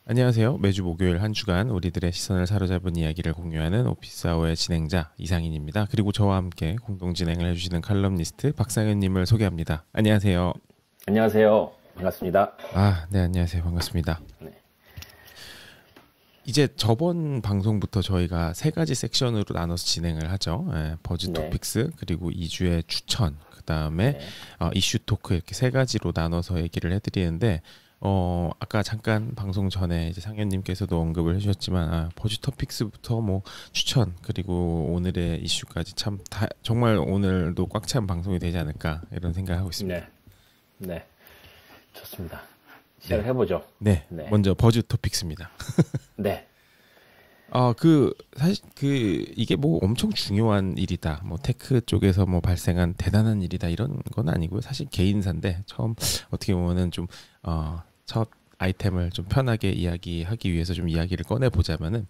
안녕하세요. 매주 목요일 한 주간 우리들의 시선을 사로잡은 이야기를 공유하는 오피스아워의 진행자 이상인입니다. 그리고 저와 함께 공동 진행을 해주시는 칼럼니스트 박상현님을 소개합니다. 안녕하세요. 안녕하세요. 반갑습니다. 네, 안녕하세요. 반갑습니다. 네. 이제 저번 방송부터 저희가 세 가지 섹션으로 나눠서 진행을 하죠. 버즈 네. 토픽스, 그리고 2주의 추천, 그 다음에 이슈 토크, 이렇게 세 가지로 나눠서 얘기를 해드리는데 아까 잠깐 방송 전에 이제 상현님께서도 언급을 해주셨지만 버즈 토픽스부터 뭐 추천, 그리고 오늘의 이슈까지 참 정말 오늘도 꽉 찬 방송이 되지 않을까 이런 생각을 하고 있습니다. 네. 좋습니다. 시작을 해보죠. 네. 먼저 버즈 토픽스입니다. 네. 사실 이게 뭐 엄청 중요한 일이다, 뭐 테크 쪽에서 뭐 발생한 대단한 일이다 이런 건 아니고요. 사실 개인사인데 처음 어떻게 보면은 좀 첫 아이템을 좀 편하게 이야기하기 위해서 좀 이야기를 꺼내 보자면은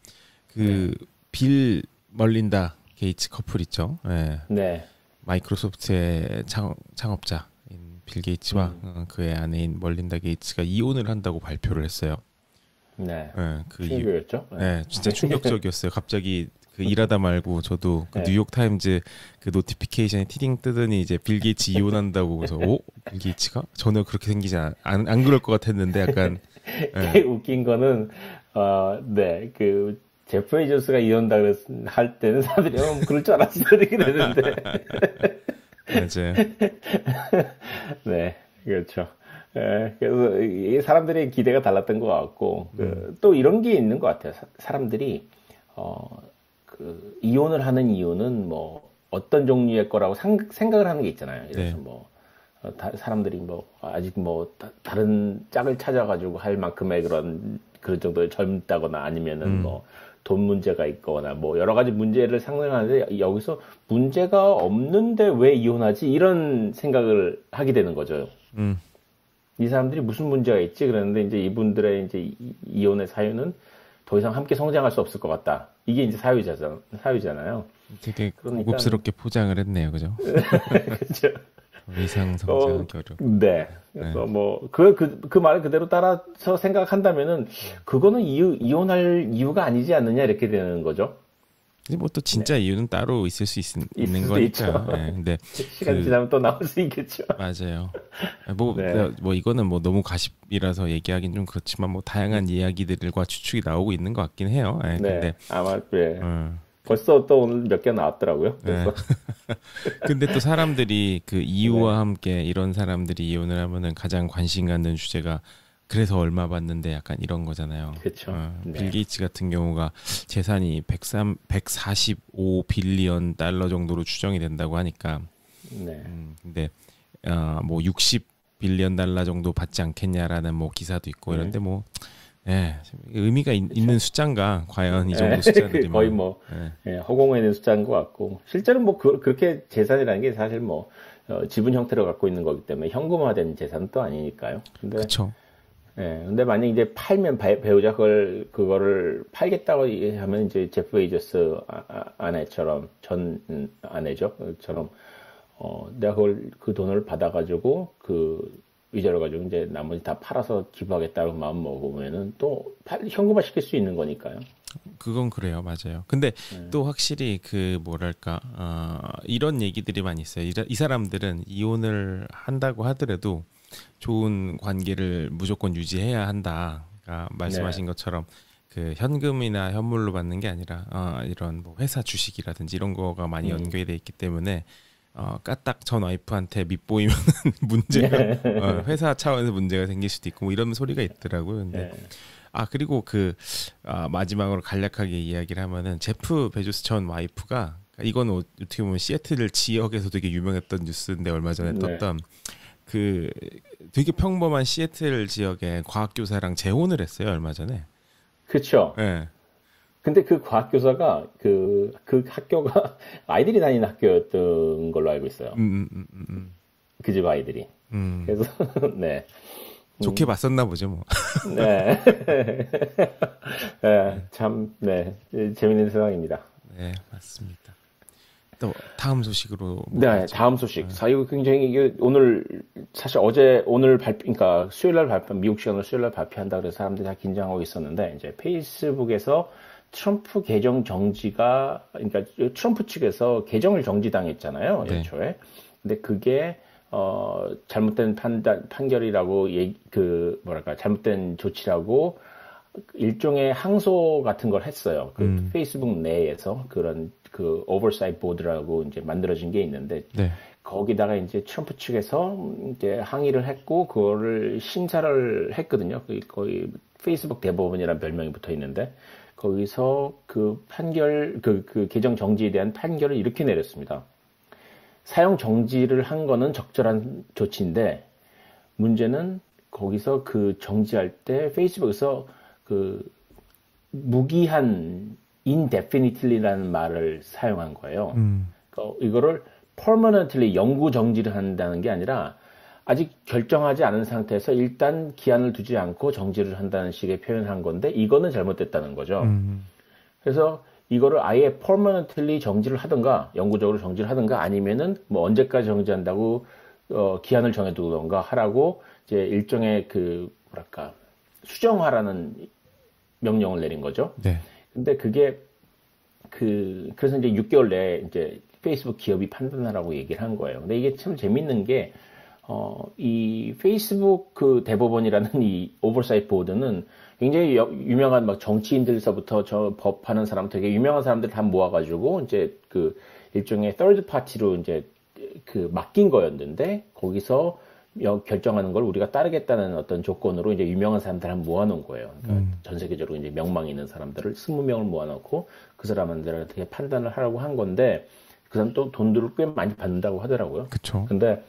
빌 멀린다 게이츠 커플 있죠. 네. 마이크로소프트의 창업자인 빌 게이츠와 그의 아내인 멀린다 게이츠가 이혼을 한다고 발표를 했어요. 네. 그 충격이었죠. 네, 진짜 충격적이었어요. 갑자기 일하다 말고 저도 뉴욕 타임즈 노티피케이션에 티딩 뜨더니 이제 빌 게이츠 이혼한다고 그래서 빌 게이츠가 전혀 그렇게 생기지 안 그럴 것 같았는데 약간 웃긴 거는 그 제프 베이조스가 이혼한다 할 때는 사람들이 그럴 줄 알았지 이렇게 되는데 맞아요. 네, 그렇죠. 그래서 이 사람들의 기대가 달랐던 것 같고 또 이런 게 있는 것 같아요. 사람들이 이혼을 하는 이유는 뭐 어떤 종류의 거라고 생각을 하는 게 있잖아요. 그래서 사람들이 아직 다른 짝을 찾아가지고 할 만큼의 그런 정도의 젊다거나 아니면은 돈 문제가 있거나 여러 가지 문제를 상정하는데 여기서 문제가 없는데 왜 이혼하지? 이런 생각을 하게 되는 거죠. 이 사람들이 무슨 문제가 있지? 그랬는데 이제 이분들의 이제 이혼의 사유는 더 이상 함께 성장할 수 없을 것 같다. 이게 이제 사유잖아요. 되게 고급스럽게 포장을 했네요, 그죠? 그렇죠. 이상 성장 결혼. 네. 그래서 그 말 그대로 따라서 생각한다면은 그거는 이혼할 이유가 아니지 않느냐 이렇게 되는 거죠. 근데 또 진짜 이유는 따로 있을 수 있는 거니까. 근데 시간 지나면 또 나올 수 있겠죠. 맞아요. 이거는 너무 가십이라서 얘기하긴 좀 그렇지만 다양한 이야기들과 추측이 나오고 있는 것 같긴 해요. 근데 아마 벌써 또 오늘 몇 개 나왔더라고요. 그래서. 근데 또 사람들이 그 이유와 함께 이런 사람들이 이혼을 하면은 가장 관심 갖는 주제가 그래서 얼마 받는데 약간 이런 거잖아요. 그렇죠. 빌 게이츠 같은 경우가 재산이 145 빌리언 달러 정도로 추정이 된다고 하니까. 근데 60 빌리언 달러 정도 받지 않겠냐라는 기사도 있고 이런데 의미가 있는 숫자인가 과연 이 정도 숫자들이 거의 허공에 있는 숫자인 것 같고 실제로 그렇게 재산이라는 게 사실 지분 형태로 갖고 있는 거기 때문에 현금화된 재산은 또 아니니까요. 근데 그렇죠. 근데 만약 이제 팔면 배우자 그거를 팔겠다고 하면 이제 제프 베이조스 아내처럼 전 아내죠.처럼 내가 그 돈을 받아가지고 위자료 가지고 이제 나머지 다 팔아서 기부하겠다고 마음 먹으면은 또 현금화 시킬 수 있는 거니까요. 그건 그래요, 맞아요. 근데 또 확실히 이런 얘기들이 많이 있어요. 이 사람들은 이혼을 한다고 하더라도 좋은 관계를 무조건 유지해야 한다. 그러니까 말씀하신 것처럼 현금이나 현물로 받는 게 아니라 이런 회사 주식이라든지 이런 거가 많이 연결이 돼 있기 때문에 까딱 전 와이프한테 밑보이면 문제가 회사 차원에서 문제가 생길 수도 있고 이런 소리가 있더라고요. 근데 그리고 마지막으로 간략하게 이야기를 하면은 제프 베조스 전 와이프가 이건 어떻게 보면 시애틀 지역에서 되게 유명했던 뉴스인데 얼마 전에 떴던 되게 평범한 시애틀 지역의 과학교사랑 재혼을 했어요, 얼마 전에. 그렇죠. 네. 근데 그 과학교사가 그 학교가 아이들이 다니는 학교였던 걸로 알고 있어요. 그 집 아이들이. 그래서 네. 좋게 봤었나 보죠, 뭐. 네. 참 재밌는 세상입니다. 네, 맞습니다. 또 다음 소식으로. 네, 다음 소식. 이거 굉장히 이게 오늘 사실 오늘 그러니까 수요일 날 미국 시간으로 수요일 날 발표한다 그래서 사람들이 다 긴장하고 있었는데 이제 페이스북에서 트럼프 계정 정지가 그러니까 트럼프 측에서 계정을 정지당했잖아요. 네. 애초에. 근데 그게 잘못된 판결이라고 잘못된 조치라고 일종의 항소 같은 걸 했어요. 그 페이스북 내에서 그런 그 오버사이트 보드라고 이제 만들어진 게 있는데 네. 거기다가 이제 트럼프 측에서 이제 항의를 했고 그거를 심사를 했거든요. 거의 페이스북 대법원이라는 별명이 붙어 있는데 거기서 그 판결 그 계정 정지에 대한 판결을 이렇게 내렸습니다. 사용 정지를 한 거는 적절한 조치인데 문제는 거기서 그 정지할 때 페이스북에서 그 무기한 indefinitely라는 말을 사용한 거예요. 이거를 permanently 영구 정지를 한다는 게 아니라 아직 결정하지 않은 상태에서 일단 기한을 두지 않고 정지를 한다는 식의 표현을 한 건데 이거는 잘못됐다는 거죠. 그래서 이거를 아예 permanently 정지를 하든가 영구적으로 정지를 하든가 아니면은 뭐 언제까지 정지한다고 기한을 정해두던가 하라고 이제 일종의 그 뭐랄까 수정하라는 명령을 내린 거죠. 네. 근데 그게 그래서 이제 6개월 내에 이제 페이스북 기업이 판단하라고 얘기를 한 거예요. 근데 이게 참 재밌는 게 이 페이스북 그 대법원이라는 이 오버사이트 보드는 굉장히 유명한 막 정치인들서부터 저 법하는 사람 되게 유명한 사람들 다 모아가지고 이제 그 일종의 third party로 이제 그 맡긴 거였는데 거기서 결정하는 걸 우리가 따르겠다는 어떤 조건으로 이제 유명한 사람들 한 모아놓은 거예요. 그러니까 전 세계적으로 이제 명망 있는 사람들을 20명을 모아놓고 그 사람들한테 판단을 하라고 한 건데 그 사람 또 돈들을 꽤 많이 받는다고 하더라고요. 그렇죠. 근데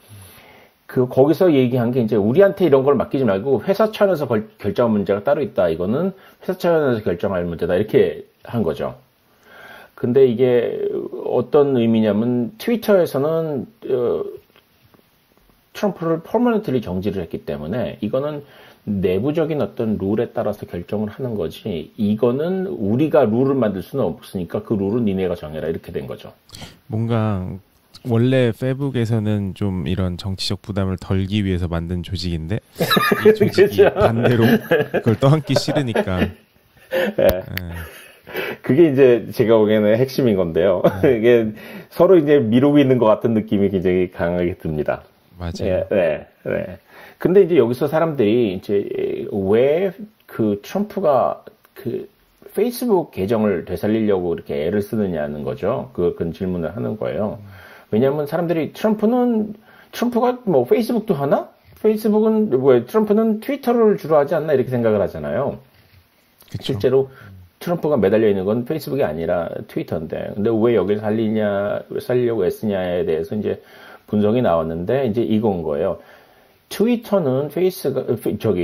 거기서 얘기한 게 이제 우리한테 이런 걸 맡기지 말고 회사 차원에서 결정할 문제가 따로 있다. 이거는 회사 차원에서 결정할 문제다. 이렇게 한 거죠. 근데 이게 어떤 의미냐면 트위터에서는 트럼프를 퍼머넌트리 정지를 했기 때문에 이거는 내부적인 어떤 룰에 따라서 결정을 하는 거지 이거는 우리가 룰을 만들 수는 없으니까 그 룰은 니네가 정해라 이렇게 된 거죠. 뭔가 원래 페북에서는 좀 이런 정치적 부담을 덜기 위해서 만든 조직인데 이 조직이 그렇죠. 반대로 그걸 떠안기 싫으니까. 네. 그게 이제 제가 보기에는 핵심인 건데요. 이게 서로 이제 미루고 있는 것 같은 느낌이 굉장히 강하게 듭니다. 맞아요. 네. 근데 이제 여기서 사람들이 이제 왜 그 트럼프가 그 페이스북 계정을 되살리려고 이렇게 애를 쓰느냐는 거죠. 그런 질문을 하는 거예요. 왜냐하면 사람들이 트럼프가 뭐 페이스북도 하나? 페이스북은 트럼프는 트위터를 주로 하지 않나 이렇게 생각을 하잖아요. 그쵸. 실제로 트럼프가 매달려 있는 건 페이스북이 아니라 트위터인데, 근데 왜 여기를 살리려고 애쓰냐에 대해서 이제 분석이 나왔는데 이제 이건 거예요. 트위터는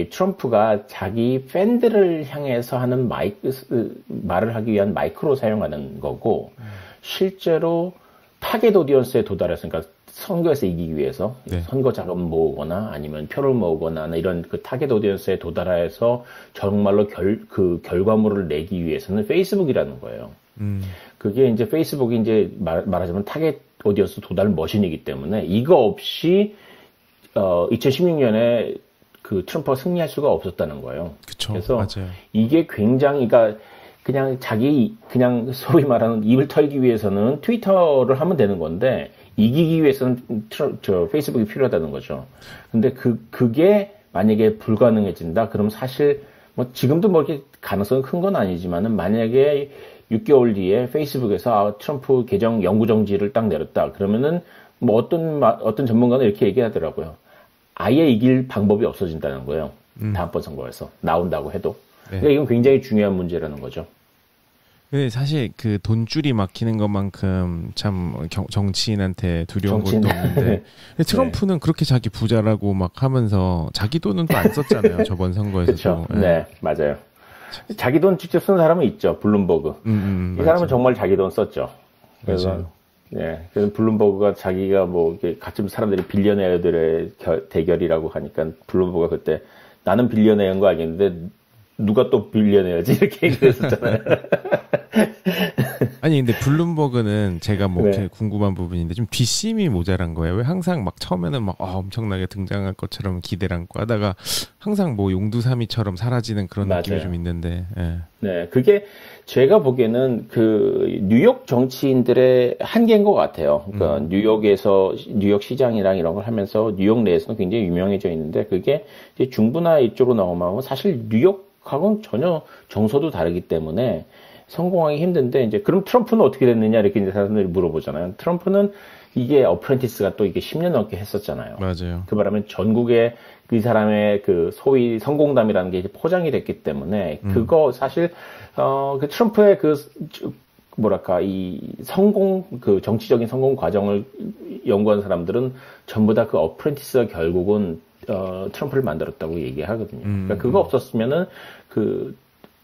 트럼프가 자기 팬들을 향해서 하는 말을 하기 위한 마이크로 사용하는 거고, 실제로 타겟 오디언스에 도달해서, 그러니까 선거에서 이기기 위해서 선거 자금 모으거나 아니면 표를 모으거나 이런 그 타겟 오디언스에 도달해서 정말로 그 결과물을 내기 위해서는 페이스북이라는 거예요. 그게 이제 페이스북이 이제 말하자면 타겟 오디언스 도달 머신이기 때문에 이거 없이 2016년에 그 트럼프가 승리할 수가 없었다는 거예요. 그쵸, 그래서 맞아요. 이게 굉장히 그냥 그냥 소위 말하는 입을 털기 위해서는 트위터를 하면 되는 건데 이기기 위해서는 페이스북이 필요하다는 거죠. 근데 그게 만약에 불가능해진다, 그럼 사실 뭐 지금도 뭐 이렇게 가능성이 큰 건 아니지만은 만약에 6개월 뒤에 페이스북에서 트럼프 계정 영구 정지를 딱 내렸다, 그러면은 뭐 어떤 전문가는 이렇게 얘기하더라고요. 아예 이길 방법이 없어진다는 거예요. 다음번 선거에서 나온다고 해도. 네. 그러니까 이건 굉장히 중요한 문제라는 거죠. 근데 사실 그 돈줄이 막히는 것만큼 참 정치인한테 두려운 것도 없는데 근데 트럼프는 그렇게 자기 부자라고 막 하면서 자기 돈은 또 안 썼잖아요. 저번 선거에서도. 그렇죠. 네, 맞아요. 자기 돈 직접 쓴 사람은 있죠. 블룸버그. 이 사람은 정말 자기 돈 썼죠. 그래서 맞아요. 네, 그래서 블룸버그가 자기가 뭐 가끔 사람들이 빌리어네어들의 대결이라고 하니까 블룸버그가 그때 나는 빌리어네어인 거 알겠는데 누가 또 빌려내야지 이렇게 얘기했었잖아요. 아니 근데 블룸버그는 제가 뭐 네. 궁금한 부분인데 좀 뒷심이 모자란 거예요. 왜 항상 막 처음에는 막 엄청나게 등장할 것처럼 기대를 안고 하다가 항상 뭐 용두사미처럼 사라지는 그런 맞아요. 느낌이 좀 있는데. 예. 네, 그게 제가 보기에는 그 뉴욕 정치인들의 한계인 것 같아요. 그러니까 뉴욕에서 뉴욕 시장이랑 이런 걸 하면서 뉴욕 내에서는 굉장히 유명해져 있는데 그게 이제 중부나 이쪽으로 넘어가면 사실 뉴욕하고는 전혀 정서도 다르기 때문에 성공하기 힘든데 이제 그럼 트럼프는 어떻게 됐느냐 이렇게 이제 사람들이 물어보잖아요. 트럼프는 이게 어프렌티스가 또 이게 10년 넘게 했었잖아요. 맞아요. 그 말하면 전국에 그 사람의 그 소위 성공담이라는 게 이제 포장이 됐기 때문에 그거 사실 그 트럼프의 그 뭐랄까 이 성공 그 정치적인 성공 과정을 연구한 사람들은 전부 다 그 어프렌티스가 결국은 트럼프를 만들었다고 얘기하거든요. 그러니까 그거 없었으면은 그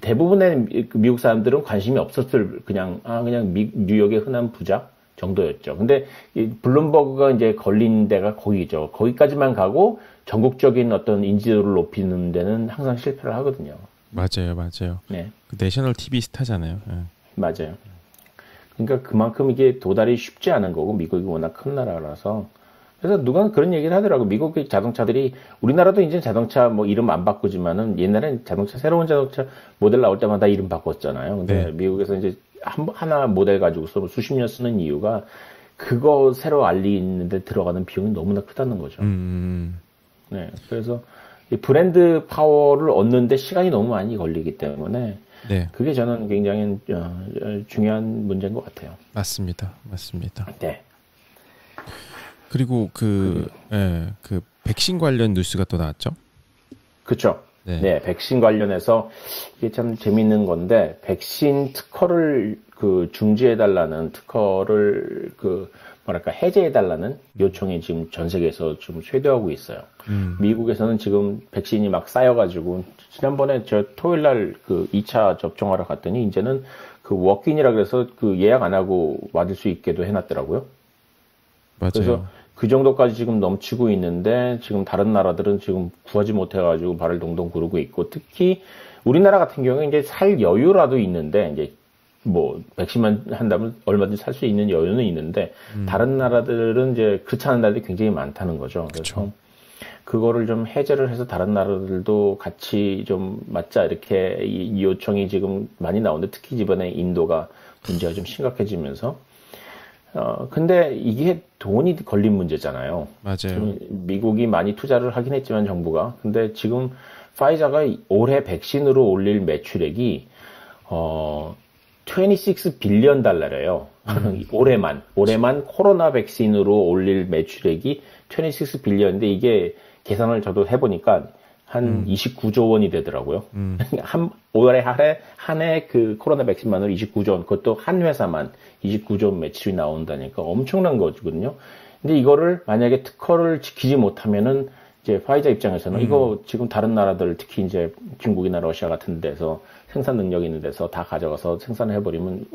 대부분의 미국 사람들은 관심이 없었을 그냥 뉴욕의 흔한 부자 정도였죠. 근데 이 블룸버그가 이제 걸린 데가 거기죠. 거기까지만 가고 전국적인 어떤 인지도를 높이는 데는 항상 실패를 하거든요. 맞아요, 맞아요. 네, 그 내셔널 TV 스타잖아요. 예. 맞아요. 그러니까 그만큼 이게 도달이 쉽지 않은 거고 미국이 워낙 큰 나라라서 그래서 누가 그런 얘기를 하더라고. 미국의 자동차들이 우리나라도 이제 자동차 뭐 이름 안 바꾸지만은 옛날엔 자동차 새로운 자동차 모델 나올 때마다 이름 바꿨잖아요. 근데 네. 미국에서 이제 하나 모델 가지고서 수십 년 쓰는 이유가 그거 새로 알리는데 들어가는 비용이 너무나 크다는 거죠. 네. 그래서 이 브랜드 파워를 얻는데 시간이 너무 많이 걸리기 때문에 네, 그게 저는 굉장히 중요한 문제인 것 같아요. 맞습니다, 맞습니다. 네. 그리고 그 백신 관련 뉴스가 또 나왔죠? 그렇죠. 네. 네, 백신 관련해서 이게 참 재밌는 건데 백신 특허를 그 중지해달라는 특허를 그 뭐랄까 해제해달라는 요청이 지금 전 세계에서 좀 쇄도하고 있어요. 미국에서는 지금 백신이 막 쌓여가지고 지난번에 저 토요일 날 그 2차 접종하러 갔더니 이제는 그 워크인이라 그래서 그 예약 안 하고 맞을 수 있게도 해놨더라고요. 맞아요. 그래서 그 정도까지 지금 넘치고 있는데 지금 다른 나라들은 지금 구하지 못해가지고 발을 동동 구르고 있고 특히 우리나라 같은 경우에 이제 살 여유라도 있는데 이제 뭐 백신만 한다면 얼마든지 살 수 있는 여유는 있는데 다른 나라들은 이제 그렇지 않은 나라들이 굉장히 많다는 거죠. 그래서 그쵸. 그거를 좀 해제를 해서 다른 나라들도 같이 좀 맞자 이렇게 이 요청이 지금 많이 나오는데 특히 이번에 인도가 문제가 좀 심각해지면서 근데 이게 돈이 걸린 문제잖아요. 맞아요. 미국이 많이 투자를 하긴 했지만 정부가. 근데 지금 파이자가 올해 백신으로 올릴 매출액이 26 빌리언 달러래요. 올해만 코로나 백신으로 올릴 매출액이 26 빌리언인데 이게 계산을 저도 해보니까 한 29조 원이 되더라고요. 올해 한 해 그 코로나 백신만으로 29조 원, 그것도 한 회사만 29조 원 매출이 나온다니까 엄청난 거거든요. 근데 이거를 만약에 특허를 지키지 못하면은 이제 파이자 입장에서는 이거 지금 다른 나라들 특히 이제 중국이나 러시아 같은 데서 생산 능력 있는 데서 다 가져가서 생산을 해버리면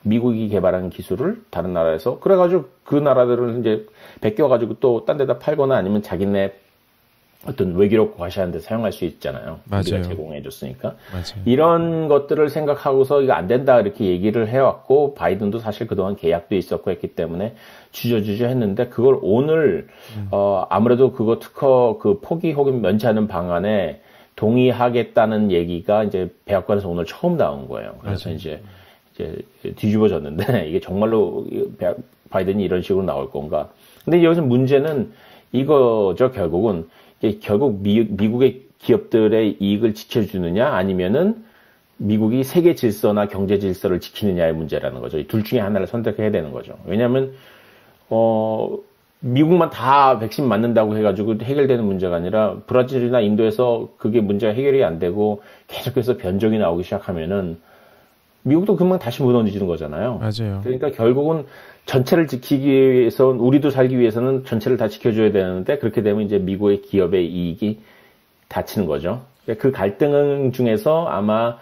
미국이 개발한 기술을 다른 나라에서 그래가지고 그 나라들은 이제 베껴가지고 또 딴 데다 팔거나 아니면 자기네 어떤 외교력 과시하는 데 사용할 수 있잖아요. 맞아요. 우리가 제공해줬으니까. 맞아요. 이런 것들을 생각하고서 이거 안 된다 이렇게 얘기를 해왔고 바이든도 사실 그동안 계약도 있었고 했기 때문에 주저주저 했는데 그걸 오늘 아무래도 그거 특허 그 포기 혹은 면제하는 방안에 동의하겠다는 얘기가 이제 백악관에서 오늘 처음 나온 거예요. 그래서 맞아요. 이제 뒤집어졌는데 이게 정말로 바이든이 이런 식으로 나올 건가. 근데 여기서 문제는 이거죠. 결국 미국의 기업들의 이익을 지켜주느냐 아니면은 미국이 세계 질서나 경제 질서를 지키느냐의 문제라는 거죠. 둘 중에 하나를 선택해야 되는 거죠. 왜냐하면 미국만 다 백신 맞는다고 해가지고 해결되는 문제가 아니라 브라질이나 인도에서 그게 문제가 해결이 안 되고 계속해서 변종이 나오기 시작하면은 미국도 금방 다시 무너지는 거잖아요. 맞아요. 그러니까 결국은 전체를 지키기 위해서 우리도 살기 위해서는 전체를 다 지켜줘야 되는데 그렇게 되면 이제 미국의 기업의 이익이 다치는 거죠. 그 갈등 중에서 아마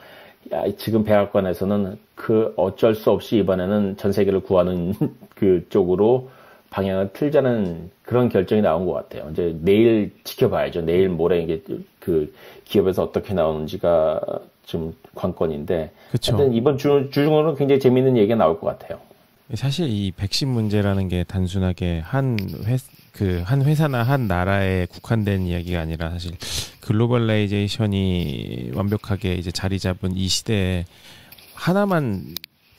지금 백악관에서는 그 어쩔 수 없이 이번에는 전 세계를 구하는 그 쪽으로 방향을 틀자는 그런 결정이 나온 것 같아요. 이제 내일 지켜봐야죠. 내일 모레 이게 그 기업에서 어떻게 나오는지가 좀 관건인데. 그쵸. 하여튼 이번 주중으로는 굉장히 재밌는 얘기가 나올 것 같아요. 사실 이 백신 문제라는 게 단순하게 한 회사나 한 나라에 국한된 이야기가 아니라 사실 글로벌라이제이션이 완벽하게 이제 자리 잡은 이 시대에 하나만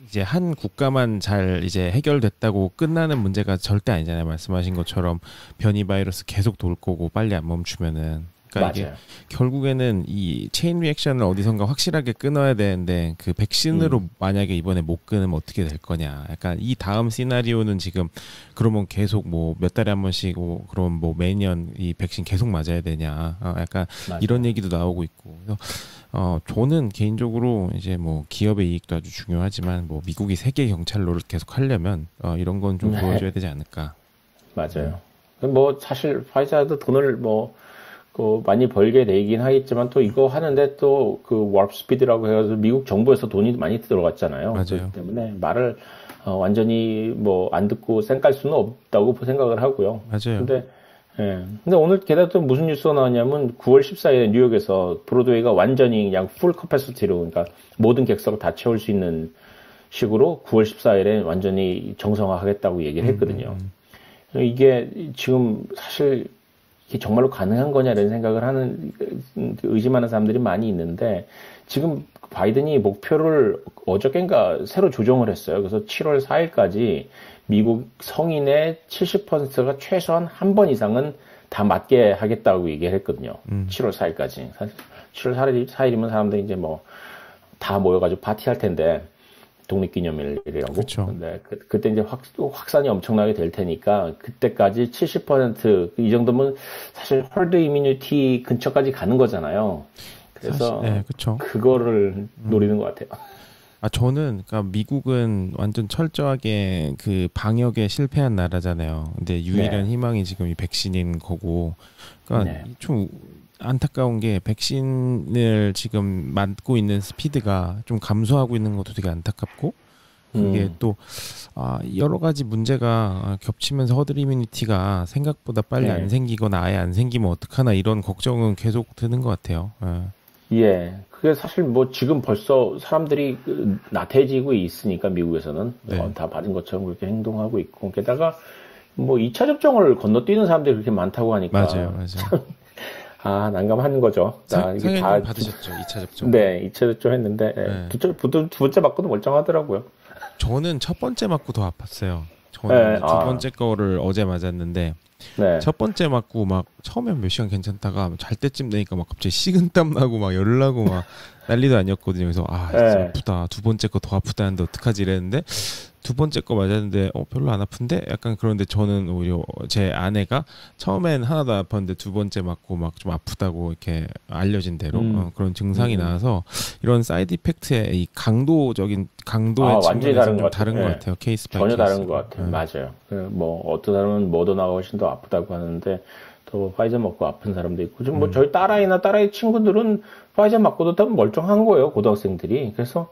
이제 한 국가만 잘 이제 해결됐다고 끝나는 문제가 절대 아니잖아요. 말씀하신 것처럼 변이 바이러스 계속 돌 거고 빨리 안 멈추면은. 그러니까 맞아요. 이게 결국에는 이 체인 리액션을 어디선가 확실하게 끊어야 되는데 그 백신으로 만약에 이번에 못 끊으면 어떻게 될 거냐. 약간 이 다음 시나리오는 지금 그러면 계속 뭐 몇 달에 한 번씩 그럼 뭐 매년 이 백신 계속 맞아야 되냐. 약간 맞아요. 이런 얘기도 나오고 있고. 그래서 저는 개인적으로 이제 뭐 기업의 이익도 아주 중요하지만 뭐 미국이 세계 경찰로를 계속 하려면 이런 건 좀 보여줘야 되지 않을까. 맞아요. 뭐 사실 파이자도 돈을 많이 벌게 되긴 하겠지만 또 이거 하는데 또 그 워프 스피드라고 해서 미국 정부에서 돈이 많이 들어갔잖아요. 맞아요. 그렇기 때문에 말을 완전히 뭐 안 듣고 쌩깔 수는 없다고 생각을 하고요. 맞아요. 근데 오늘 게다가 또 무슨 뉴스가 나왔냐면 9월 14일에 뉴욕에서 브로드웨이가 완전히 그냥 풀 커패시티로 그러니까 모든 객석을 다 채울 수 있는 식으로 9월 14일에 완전히 정상화하겠다고 얘기를 했거든요. 이게 지금 사실 이게 정말로 가능한 거냐라는 생각을 하는 의심하는 사람들이 많이 있는데 지금 바이든이 목표를 어저께인가 새로 조정을 했어요. 그래서 7월 4일까지 미국 성인의 70%가 최소한 한 번 이상은 다 맞게 하겠다고 얘기를 했거든요. 7월 4일까지. 사실 7월 4일이면 사람들이 이제 뭐 다 모여가지고 파티할 텐데 독립기념일이라고. 그쵸. 근데 그때 이제 확산이 엄청나게 될 테니까 그때까지 70%이 정도면 사실 헐드 이뮤니티 근처까지 가는 거잖아요. 그래서 사실, 네, 그쵸. 그거를 노리는 것 같아요. 저는 그러니까 미국은 완전 철저하게 그 방역에 실패한 나라잖아요. 근데 유일한 희망이 지금 이 백신인 거고. 그러니까 좀 안타까운 게 백신을 지금 맞고 있는 스피드가 좀 감소하고 있는 것도 되게 안타깝고 그게 또 여러 가지 문제가 겹치면서 허드 이뮤니티가 생각보다 빨리 안 생기거나 아예 안 생기면 어떡하나 이런 걱정은 계속 드는 것 같아요. 예. 그게 사실 뭐 지금 벌써 사람들이 나태해지고 있으니까 미국에서는 다 받은 것처럼 그렇게 행동하고 있고 게다가 뭐 2차 접종을 건너뛰는 사람들이 그렇게 많다고 하니까 맞아요. 난감한 거죠. 이게 다 받으셨죠, 2차 접종? 네, 2차 접종 했는데 두 번째 맞고도 멀쩡하더라고요. 저는 첫 번째 맞고 더 아팠어요. 저는 두 번째 거를 어제 맞았는데 첫 번째 맞고 막 처음엔 몇 시간 괜찮다가 잘 때쯤 되니까 막 갑자기 식은땀 나고 막 열 나고 막 난리도 아니었거든요. 그래서 진짜 아프다. 두 번째 거 더 아프다는데 어떡하지 이랬는데 두 번째 거 맞았는데 별로 안 아픈데 약간 그런데 저는 오히려 제 아내가 처음엔 하나도 안 아팠는데 두 번째 맞고 막 좀 아프다고 이렇게 알려진 대로 그런 증상이 나와서 이런 사이드 이펙트의 이 강도의 측면에서 좀 다른 것 같아요. 케이스 바이 전혀 케이스. 다른 것 같아요. 맞아요. 뭐 어떤 사람은 모더나가 훨씬 더 아프다고 하는데 또 파이저 맞고 아픈 사람도 있고 지금 뭐 저희 딸아이 친구들은 파이저 맞고도 다 멀쩡한 거예요. 고등학생들이. 그래서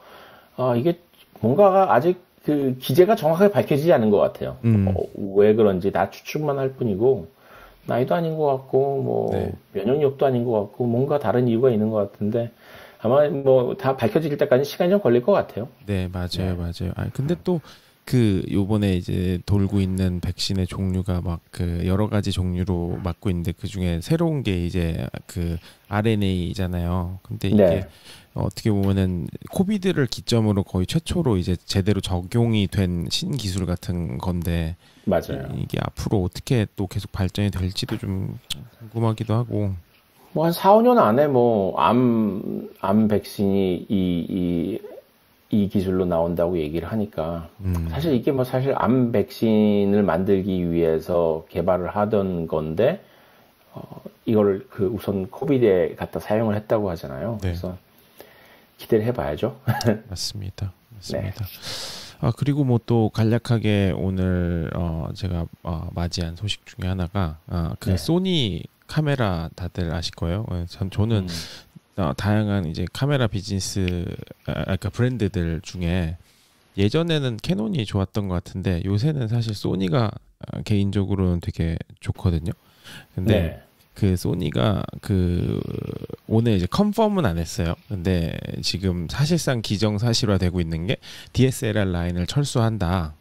이게 뭔가가 아직 그 기제가 정확하게 밝혀지지 않은 것 같아요. 왜 그런지 다 추측만 할 뿐이고 나이도 아닌 것 같고 뭐 면역력도 아닌 것 같고 뭔가 다른 이유가 있는 것 같은데 아마 뭐 다 밝혀질 때까지 시간이 좀 걸릴 것 같아요. 네, 맞아요. 근데 또 요번에 이제 돌고 있는 백신의 종류가 막 여러 가지 종류로 맞고 있는데 그 중에 새로운 게 이제 RNA잖아요. 근데 이게 어떻게 보면은 코비드를 기점으로 거의 최초로 이제 제대로 적용이 된 신기술 같은 건데 맞아요. 이게 앞으로 어떻게 또 계속 발전이 될지도 좀 궁금하기도 하고 뭐 한 4, 5년 안에 뭐 암 백신이 이 기술로 나온다고 얘기를 하니까 사실 이게 뭐 사실 암 백신을 만들기 위해서 개발을 하던 건데 이거를 우선 코비드에 갖다 사용을 했다고 하잖아요. 그래서 기대를 해봐야죠. 맞습니다. 그리고 뭐 또 간략하게 오늘 제가 맞이한 소식 중에 하나가 소니 카메라 다들 아실 거예요. 저는 다양한 이제 카메라 비즈니스 그러니까 브랜드들 중에 예전에는 캐논이 좋았던 것 같은데 요새는 사실 소니가 개인적으로는 되게 좋거든요. 근데 네. 그 소니가 그 오늘 이제 컨펌은 안 했어요. 근데 지금 사실상 기정사실화되고 있는 게 DSLR 라인을 철수한다.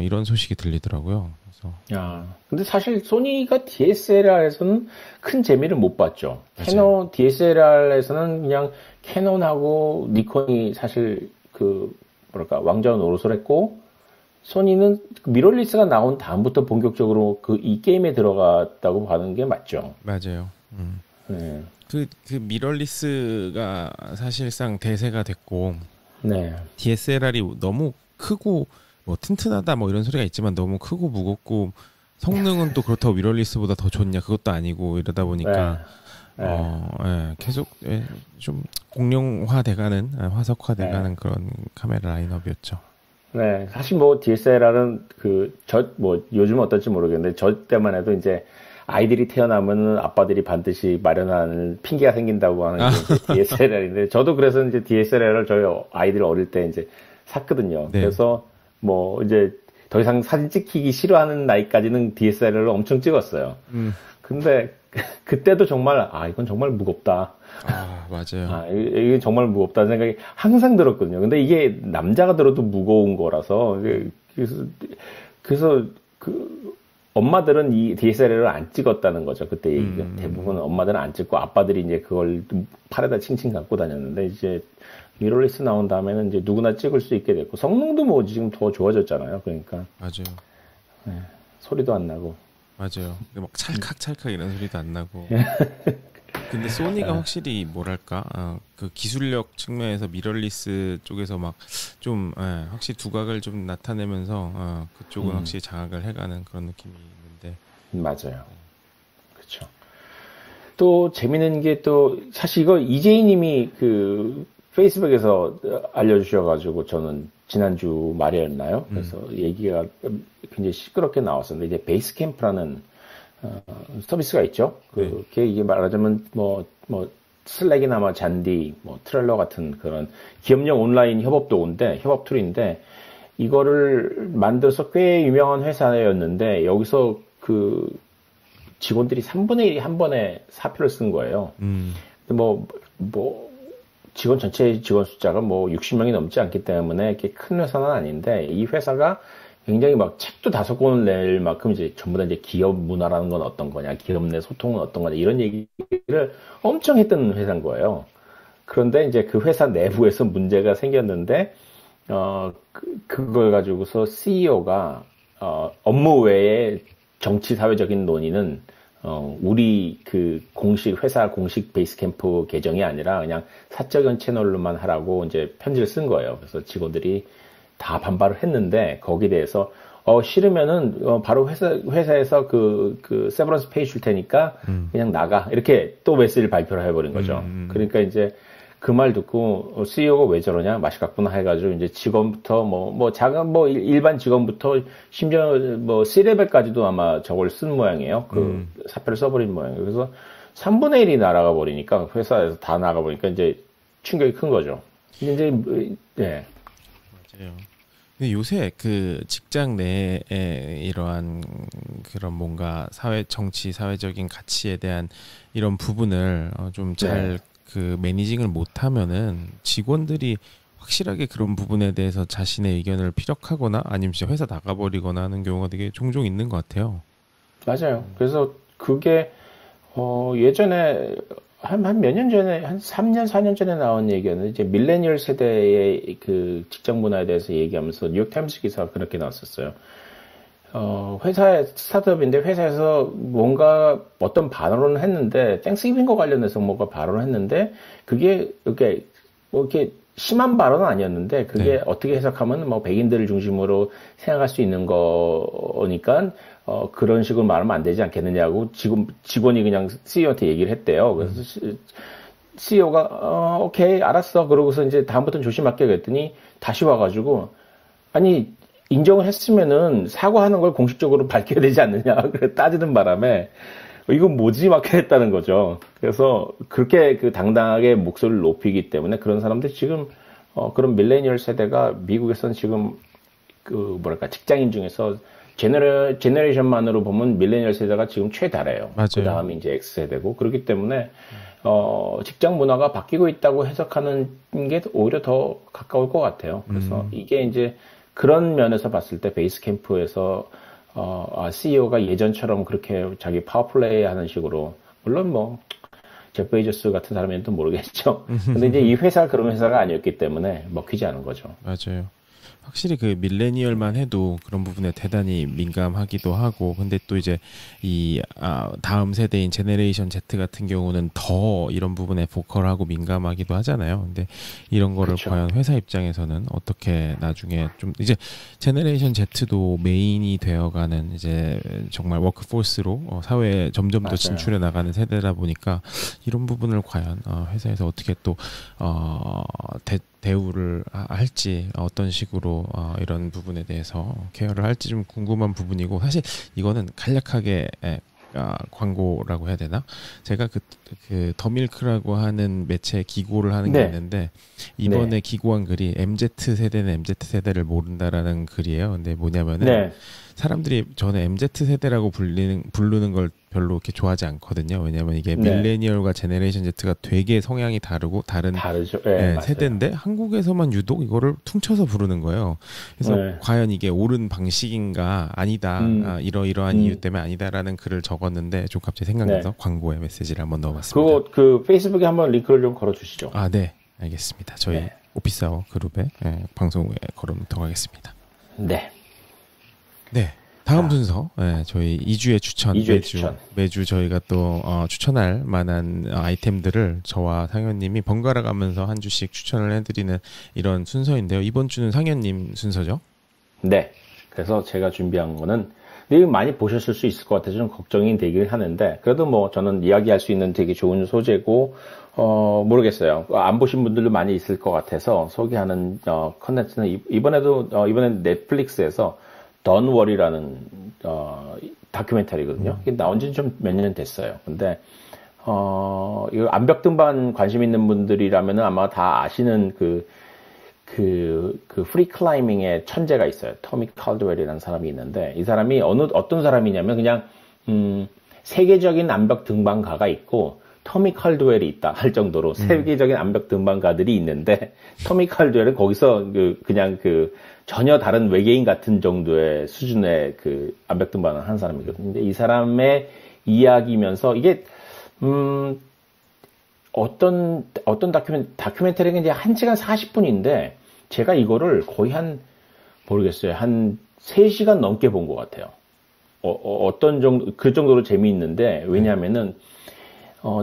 이런 소식이 들리더라고요. 그래서 야, 근데 사실 소니가 DSLR에서는 큰 재미를 못 봤죠. 캐논 DSLR에서는 그냥 캐논하고 니콘이 사실 그 뭐랄까 왕좌 노릇을 했고, 소니는 미러리스가 나온 다음부터 본격적으로 그 이 게임에 들어갔다고 봐는 게 맞죠. 맞아요. 네. 그 미러리스가 사실상 대세가 됐고, 네. DSLR이 너무 크고 뭐 튼튼하다 뭐 이런 소리가 있지만 너무 크고 무겁고 성능은 또 그렇다고 미러리스보다 더 좋냐 그것도 아니고 이러다 보니까 계속 좀 공룡화 돼가는 화석화 돼가는 그런 카메라 라인업이었죠. 네, 사실 뭐 DSLR은 뭐 요즘 어떨지 모르겠는데 저 때만 해도 이제 아이들이 태어나면 아빠들이 반드시 마련하는 핑계가 생긴다고 하는 게 DSLR인데 저도 그래서 이제 DSLR을 저희 아이들 어릴 때 이제 샀거든요. 네. 그래서 뭐 이제 더 이상 사진 찍히기 싫어하는 나이까지는 DSLR을 엄청 찍었어요. 근데 그때도 정말 이건 정말 무겁다. 맞아요. 이게 정말 무겁다는 생각이 항상 들었거든요. 근데 이게 남자가 들어도 무거운 거라서 그래서 그 엄마들은 이 DSLR을 안 찍었다는 거죠. 그때 얘기가 대부분 엄마들은 안 찍고 아빠들이 이제 그걸 팔에다 칭칭 갖고 다녔는데 이제 미러리스 나온 다음에는 이제 누구나 찍을 수 있게 됐고 성능도 뭐 지금 더 좋아졌잖아요. 그러니까 맞아요. 네, 소리도 안 나고 맞아요. 막 찰칵찰칵 이런 소리도 안 나고. 근데 소니가 확실히 뭐랄까 그 기술력 측면에서 미러리스 쪽에서 막 좀 확실히 두각을 좀 나타내면서 그쪽은 확실히 장악을 해가는 그런 느낌이 있는데. 맞아요. 그렇죠. 또 재밌는 게 또 사실 이거 이재희님이 그 페이스북에서 알려주셔가지고 저는 지난주 말이었나요? 그래서 얘기가 굉장히 시끄럽게 나왔었는데 이제 베이스캠프라는 서비스가 있죠. 그게 이게 말하자면 뭐 슬랙이나 뭐 잔디, 뭐 트렐러 같은 그런 기업용 온라인 협업 툴인데 이거를 만들어서 꽤 유명한 회사였는데 여기서 그 직원들이 3분의 1이 한 번에 사표를 쓴 거예요. 근데 전체 직원 숫자가 뭐 60명이 넘지 않기 때문에 이렇게 큰 회사는 아닌데 이 회사가 굉장히 막 책도 5권을 낼 만큼 이제 전부 다 이제 기업 문화라는 건 어떤 거냐, 기업 내 소통은 어떤 거냐 이런 얘기를 엄청 했던 회사인 거예요. 그런데 이제 그 회사 내부에서 문제가 생겼는데 그걸 가지고서 CEO가 업무 외에 정치 사회적인 논의는 우리 그 회사 공식 베이스캠프 계정이 아니라 그냥 사적인 채널로만 하라고 이제 편지를 쓴 거예요. 그래서 직원들이 다 반발을 했는데 거기에 대해서 싫으면은 바로 회사에서 그 세버런스 페이 줄 테니까 그냥 나가 이렇게 또 메시지를 발표를 해버린 거죠. 그러니까 이제 그 말 듣고 CEO가 왜 저러냐 맛이 갔구나 해가지고 이제 직원부터 작은 일반 직원부터 심지어 C레벨까지도 아마 저걸 쓴 모양이에요. 그 사표를 써버린 모양이에요. 그래서 3분의 1이 날아가 버리니까 회사에서 다 나가 버리니까 이제 충격이 큰 거죠. 이제 네. 맞아요. 근데 요새 그 직장 내에 이러한 그런 뭔가 정치 사회적인 가치에 대한 이런 부분을 좀 잘 그 매니징을 못하면은 직원들이 확실하게 그런 부분에 대해서 자신의 의견을 피력하거나 아니면 진짜 회사 나가버리거나 하는 경우가 되게 종종 있는 것 같아요. 맞아요. 그래서 그게 예전에 한 몇 년 전에 한 3년 4년 전에 나온 얘기였는데 이제 밀레니얼 세대의 그 직장 문화에 대해서 얘기하면서 뉴욕타임스 기사가 그렇게 나왔었어요. 스타트업인데 회사에서 뭔가 어떤 발언을 했는데 땡스기빙과 관련해서 뭔가 발언을 했는데 그게 이렇게 심한 발언은 아니었는데 그게 어떻게 해석하면 백인들을 중심으로 생각할 수 있는 거니까 그런 식으로 말하면 안 되지 않겠느냐고 직원이 그냥 CEO한테 얘기를 했대요. 그래서 CEO가 오케이 알았어 그러고서 이제 다음부터는 조심할게 그랬더니 다시 와가지고 아니 인정을 했으면은 사과하는 걸 공식적으로 밝혀야 되지 않느냐 그래 따지는 바람에 이건 뭐지 막 했다는 거죠. 그래서 그렇게 그 당당하게 목소리를 높이기 때문에 그런 사람들이 지금 그런 밀레니얼 세대가 미국에서는 지금 그 직장인 중에서 제너레이션만으로 보면 밀레니얼 세대가 지금 최다래요. 맞아요. 그 다음에 이제 X세대고. 그렇기 때문에, 직장 문화가 바뀌고 있다고 해석하는 게 오히려 더 가까울 것 같아요. 그래서 이게 이제 그런 면에서 봤을 때 베이스캠프에서, CEO가 예전처럼 그렇게 자기 파워플레이 하는 식으로, 물론 뭐, 제프 베이조스 같은 사람이면 또 모르겠죠. 근데 이제 이 회사가 그런 회사가 아니었기 때문에 먹히지 않은 거죠. 맞아요. 확실히 그 밀레니얼만 해도 그런 부분에 대단히 민감하기도 하고, 근데 또 이제 이 다음 세대인 제네레이션 Z 같은 경우는 더 이런 부분에 보컬하고 민감하기도 하잖아요. 근데 이런 거를 그렇죠. 과연 회사 입장에서는 어떻게 나중에 좀 이제 제네레이션 Z도 메인이 되어가는 이제 정말 워크포스로 사회에 점점 더 진출해 나가는 세대다 보니까 이런 부분을 과연 회사에서 어떻게 또 대우를 할지, 어떤 식으로 이런 부분에 대해서 케어를 할지 좀 궁금한 부분이고, 사실 이거는 간략하게 광고라고 해야 되나? 제가 그 더밀크라고 하는 매체 기고를 하는 게 있는데, 이번에 기고한 글이 MZ세대는 MZ세대를 모른다라는 글이에요. 근데 뭐냐면은 사람들이 저는 MZ세대라고 부르는 걸 별로 그렇게 좋아하지 않거든요. 왜냐하면 이게 밀레니얼과 제네레이션 Z가 되게 성향이 다른 세대인데 한국에서만 유독 이거를 퉁쳐서 부르는 거예요. 그래서 과연 이게 옳은 방식인가 아니다. 이러이러한 이유 때문에 아니다라는 글을 적었는데 좀 갑자기 생각나서 광고의 메시지를 한번 넣어봤습니다. 그 페이스북에 한번 링크를 좀 걸어주시죠. 네. 알겠습니다. 저희 오피스아워 그룹에 방송에 걸어놓도록 하겠습니다. 네. 다음 순서, 저희 2주의 추천. 매주 저희가 또 추천할 만한 아이템들을 저와 상현님이 번갈아 가면서 한 주씩 추천을 해드리는 이런 순서인데요. 이번 주는 상현님 순서죠? 네. 그래서 제가 준비한 거는 많이 보셨을 수 있을 것 같아서 좀 걱정이 되긴 하는데, 그래도 뭐 저는 이야기할 수 있는 되게 좋은 소재고, 모르겠어요. 안 보신 분들도 많이 있을 것 같아서 소개하는 컨텐츠는 이번엔 넷플릭스에서 Don't Worry라는 다큐멘터리거든요. 이게 나온 지 좀 몇 년 됐어요. 근데 이거 암벽 등반 관심 있는 분들이라면은 아마 다 아시는 그 프리 클라이밍의 천재가 있어요. 토미 칼드웰이라는 사람이 있는데, 이 사람이 어떤 사람이냐면 그냥 세계적인 암벽 등반가가 있고 토미 칼드웰이 있다 할 정도로 세계적인 암벽 등반가들이 있는데, 토미 칼드웰은 거기서 그냥 전혀 다른 외계인 같은 정도의 수준의 암벽 등반을 한 사람이거든요. 근데 이 사람의 이야기면서 이게 어떤 다큐멘터리가 이제 1시간 40분인데 제가 이거를 거의 모르겠어요. 한 3시간 넘게 본 것 같아요. 그 정도로 재미있는데, 왜냐하면은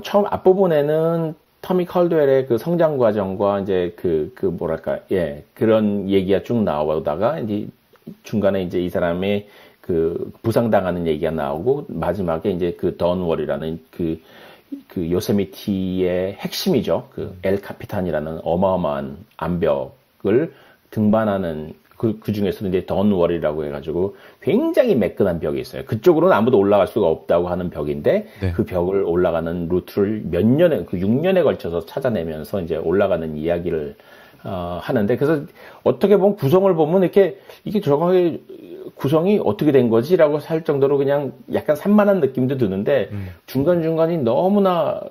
처음 앞부분에는 토미 칼드웰의 그 성장 과정과 이제 그런 얘기가 쭉 나오다가 이제 중간에 이제 이 사람의 부상당하는 얘기가 나오고, 마지막에 이제 Don't Worry라는 그 요세미티의 핵심이죠. 엘 카피탄이라는 어마어마한 암벽을 등반하는 그 중에서도 이제 Don't Worry라고 해가지고 굉장히 매끈한 벽이 있어요. 그쪽으로는 아무도 올라갈 수가 없다고 하는 벽인데, 그 벽을 올라가는 루트를 6년에 걸쳐서 찾아내면서 이제 올라가는 이야기를 하는데, 그래서 어떻게 보면 구성을 보면 이게 저거의 구성이 어떻게 된 거지라고 할 정도로 그냥 약간 산만한 느낌도 드는데, 중간중간이 너무나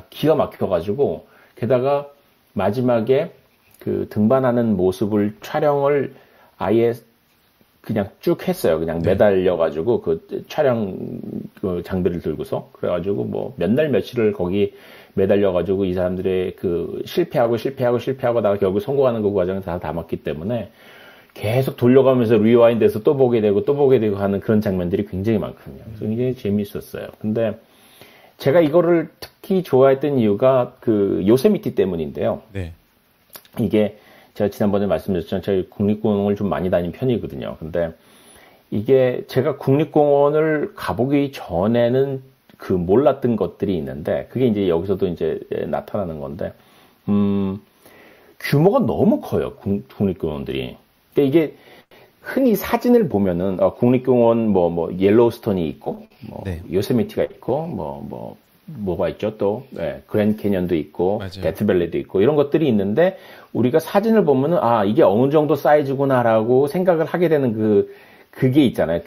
기가 막혀가지고, 게다가 마지막에 등반하는 모습을 촬영을 아예 그냥 쭉 했어요. 그냥 매달려가지고 촬영 장비를 들고서. 그래가지고 뭐 몇 날 며칠을 거기 매달려가지고 이 사람들의 실패하고 나가 결국 성공하는 그 과정을 다 담았기 때문에 계속 돌려가면서 리와인드해서 또 보게 되고 하는 그런 장면들이 굉장히 많거든요. 그래서 굉장히 재미있었어요. 근데 제가 이거를 특히 좋아했던 이유가 요세미티 때문인데요. 이게 제가 지난번에 말씀드렸지만 저희 국립공원을 좀 많이 다닌 편이거든요. 근데 이게 제가 국립공원을 가보기 전에는 몰랐던 것들이 있는데, 그게 이제 여기서도 이제 나타나는 건데, 규모가 너무 커요. 국립공원들이. 그러니까 이게 흔히 사진을 보면은 국립공원 옐로우스톤이 있고, 요세미티가 있고, 뭐가 있죠? 또 그랜드 캐년도 있고, 데스밸리도 있고, 이런 것들이 있는데, 우리가 사진을 보면은 이게 어느 정도 사이즈구나라고 생각을 하게 되는 그게 있잖아요.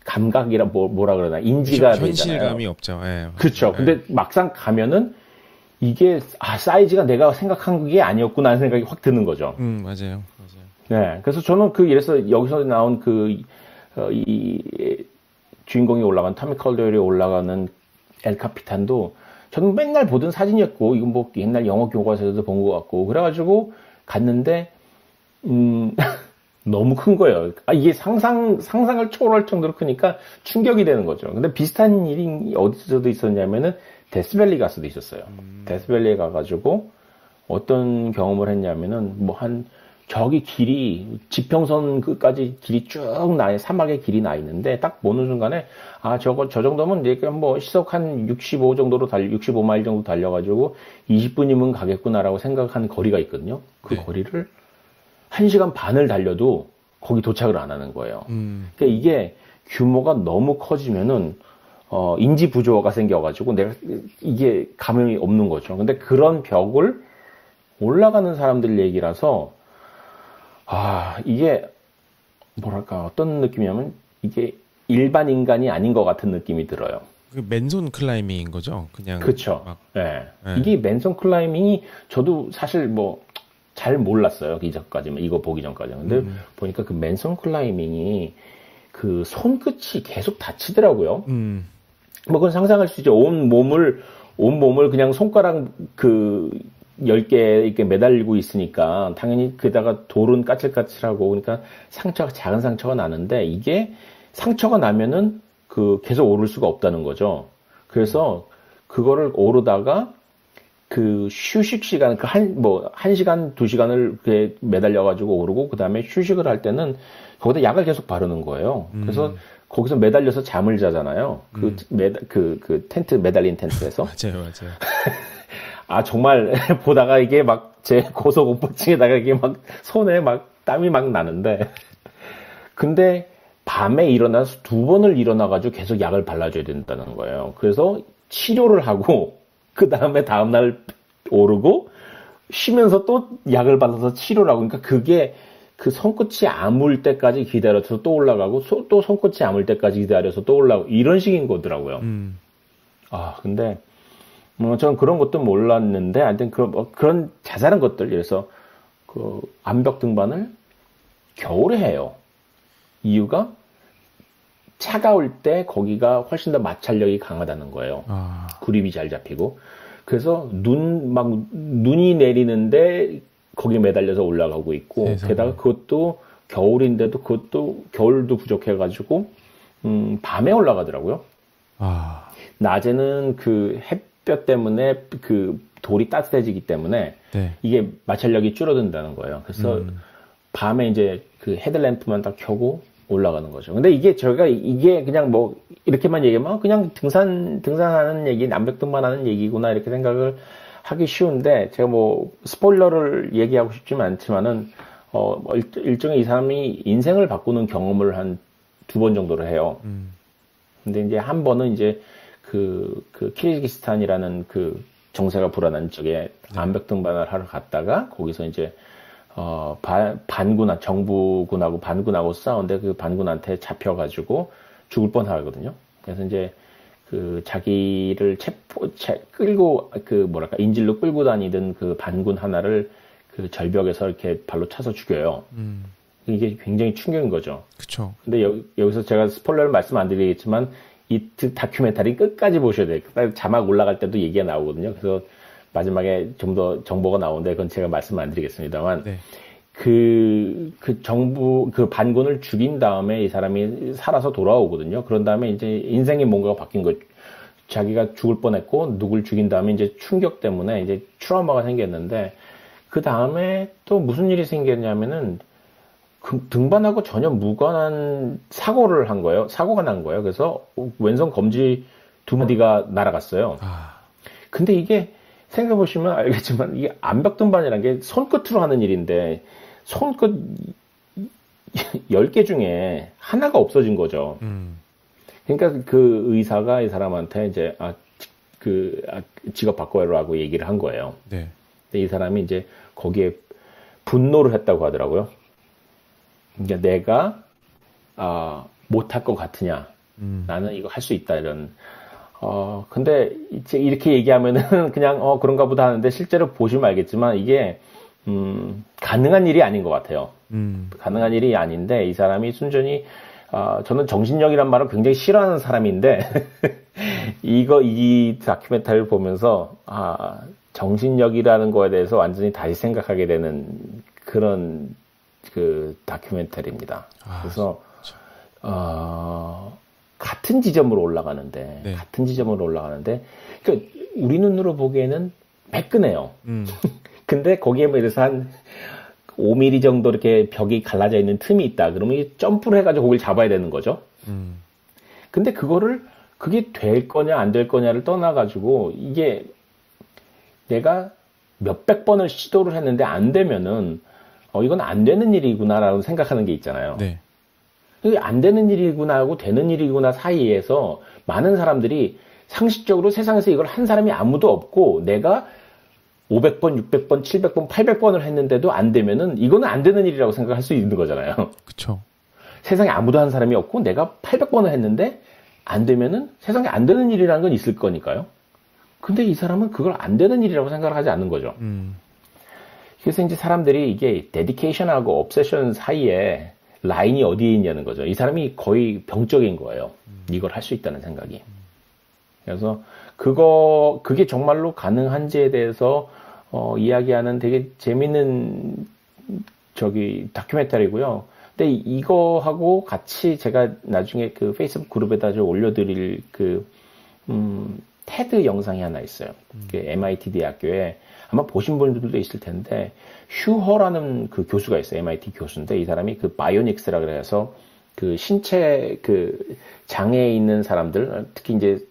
감각이라 뭐라 그러나 인지가 되잖아요. 현실감이 없죠. 예, 그렇죠. 근데 막상 가면은 이게 사이즈가 내가 생각한 게 아니었구나 하는 생각이 확 드는 거죠. 맞아요. 네. 그래서 저는 이래서 여기서 나온 이 주인공이 올라간 터미 컬더웰이 올라가는 엘 카피탄도 저는 맨날 보던 사진이었고 이건 뭐 옛날 영어 교과서에서 본 것 같고 그래가지고 갔는데 너무 큰 거예요. 이게 상상을 초월할 정도로 크니까 충격이 되는 거죠. 근데 비슷한 일이 어디서도 있었냐면은 데스밸리 가서도 있었어요. 데스밸리에 가가지고 어떤 경험을 했냐면은 저기 길이 지평선 끝까지 길이 쭉 사막의 길이 나 있는데 딱 보는 순간에 저 정도면 이제 뭐 시속 한 65마일 정도 달려가지고 20분이면 가겠구나라고 생각하는 거리가 있거든요. 그 거리를 1시간 반을 달려도 거기 도착을 안 하는 거예요. 그러니까 이게 규모가 너무 커지면은 인지 부조화가 생겨가지고 이게 감흥이 없는 거죠. 근데 그런 벽을 올라가는 사람들 얘기라서 이게 뭐랄까 어떤 느낌이냐면 이게 일반 인간이 아닌 것 같은 느낌이 들어요. 맨손 클라이밍인 거죠, 그냥. 그렇죠. 네. 이게 맨손 클라이밍이 저도 사실 뭐 잘 몰랐어요 이거 보기 전까지는. 근데 보니까 그 맨손 클라이밍이 그 손끝이 계속 다치더라고요. 뭐 그건 상상할 수 있죠. 온 몸을 그냥 손가락 10개 이렇게 매달리고 있으니까 당연히 게다가 돌은 까칠까칠하고 그러니까 작은 상처가 나는데 이게 상처가 나면은 계속 오를 수가 없다는 거죠. 그래서 그거를 오르다가 휴식 시간, 1시간, 2시간을 이렇게 매달려가지고 오르고, 그 다음에 휴식을 할 때는 거기다 약을 계속 바르는 거예요. 그래서 거기서 매달려서 잠을 자잖아요. 매달린 텐트에서. 맞아요. 정말 보다가 이게 제 고소공포증에다가 이게 손에 땀이 나는데. 근데 밤에 일어나서 2번을 일어나가지고 계속 약을 발라줘야 된다는 거예요. 그래서 치료를 하고, 그 다음에 다음날 오르고 쉬면서 또 약을 발라서 치료를 하고 그러니까 그게 손끝이 아물 때까지 기다려서 또 올라가고 또 손끝이 아물 때까지 기다려서 또 올라가고 이런 식인 거더라고요. 근데 저는 그런 것도 몰랐는데 하여튼 그런 자잘한 것들 그래서 암벽 등반을 겨울에 해요. 이유가 차가울 때 거기가 훨씬 더 마찰력이 강하다는 거예요. 구립이 잘 잡히고. 그래서 눈이 내리는데 거기에 매달려서 올라가고 있고, 게다가 그것도 겨울인데도 겨울도 부족해가지고, 밤에 올라가더라고요. 낮에는 햇볕 때문에 돌이 따뜻해지기 때문에 이게 마찰력이 줄어든다는 거예요. 그래서 밤에 이제 헤드램프만 딱 켜고 올라가는 거죠. 근데 이게 그냥 이렇게만 얘기하면 그냥 등산하는 얘기, 암벽 등반하는 얘기구나 이렇게 생각을 하기 쉬운데 제가 스포일러를 얘기하고 싶지는 않지만은 일종의 이 사람이 인생을 바꾸는 경험을 한 2번 정도를 해요. 근데 이제 한 번은 이제 키르기스탄이라는 정세가 불안한 쪽에 암벽 등반을 하러 갔다가 거기서 이제 정부군하고 반군하고 싸우는데 그 반군한테 잡혀가지고 죽을 뻔하거든요. 그래서 이제 자기를 끌고 인질로 끌고 다니던 반군 하나를 절벽에서 이렇게 발로 차서 죽여요. 이게 굉장히 충격인 거죠. 그쵸. 근데 여기서 제가 스포일러를 말씀 안 드리겠지만 이 다큐멘터리 끝까지 보셔야 돼요. 자막 올라갈 때도 얘기가 나오거든요. 그래서 마지막에 좀 더 정보가 나오는데 그건 제가 말씀 안 드리겠습니다만 반군을 죽인 다음에 이 사람이 살아서 돌아오거든요. 그런 다음에 이제 인생의 뭔가가 바뀐 거죠. 자기가 죽을 뻔했고 누굴 죽인 다음에 이제 충격 때문에 이제 트라우마가 생겼는데 그 다음에 또 무슨 일이 생겼냐면은 등반하고 전혀 무관한 사고를 한 거예요. 사고가 난 거예요. 그래서 왼손 검지 2마디가 날아갔어요. 근데 이게 생각해보시면 알겠지만 이게 암벽 등반이라는 게 손끝으로 하는 일인데 손끝 10개 중에 하나가 없어진 거죠. 그러니까 그 의사가 이 사람한테 이제 직업 바꿔라고 얘기를 한 거예요. 근데 이 사람이 이제 거기에 분노를 했다고 하더라고요. 그러니까 내가 못할 것 같으냐? 나는 이거 할 수 있다 이런. 근데 이제 이렇게 얘기하면은 그냥 그런가 보다 하는데 실제로 보시면 알겠지만 이게 가능한 일이 아닌 것 같아요. 가능한 일이 아닌데 이 사람이 순전히 저는 정신력이란 말을 굉장히 싫어하는 사람인데 이 다큐멘터리를 보면서 정신력이라는 거에 대해서 완전히 다시 생각하게 되는 그런 그 다큐멘터리입니다. 그래서 같은 지점으로 올라가는데 네. 그러니까 우리 눈으로 보기에는 매끈해요. 근데 거기에 뭐 이래서 한 5mm 정도 이렇게 벽이 갈라져 있는 틈이 있다. 그러면 점프를 해가지고 거기를 잡아야 되는 거죠. 근데 그게 될 거냐 안 될 거냐를 떠나가지고 이게 내가 몇백 번을 시도를 했는데 안 되면은 이건 안 되는 일이구나라고 생각하는 게 있잖아요. 네. 이게 안 되는 일이구나 하고 되는 일이구나 사이에서 많은 사람들이 상식적으로 세상에서 이걸 한 사람이 아무도 없고 내가 500번, 600번, 700번, 800번을 했는데도 안 되면은 이거는 안 되는 일이라고 생각할 수 있는 거잖아요. 그쵸. 세상에 아무도 한 사람이 없고 내가 800번을 했는데 안 되면은 세상에 안 되는 일이라는 건 있을 거니까요. 근데 이 사람은 그걸 안 되는 일이라고 생각을 하지 않는 거죠. 그래서 이제 사람들이 이게 데디케이션하고 옵세션 사이에 라인이 어디에 있냐는 거죠. 이 사람이 거의 병적인 거예요. 이걸 할 수 있다는 생각이. 그래서 그게 정말로 가능한지에 대해서 이야기하는 되게 재밌는 다큐멘터리고요. 근데 이거하고 같이 제가 나중에 그 페이스북 그룹에다 좀 올려드릴 테드 영상이 하나 있어요. 그 MIT 대학교에 아마 보신 분들도 있을 텐데 휴허라는 그 교수가 있어요. MIT 교수인데 이 사람이 그 바이오닉스라 그래서 그 신체 그 장애에 있는 사람들 특히 이제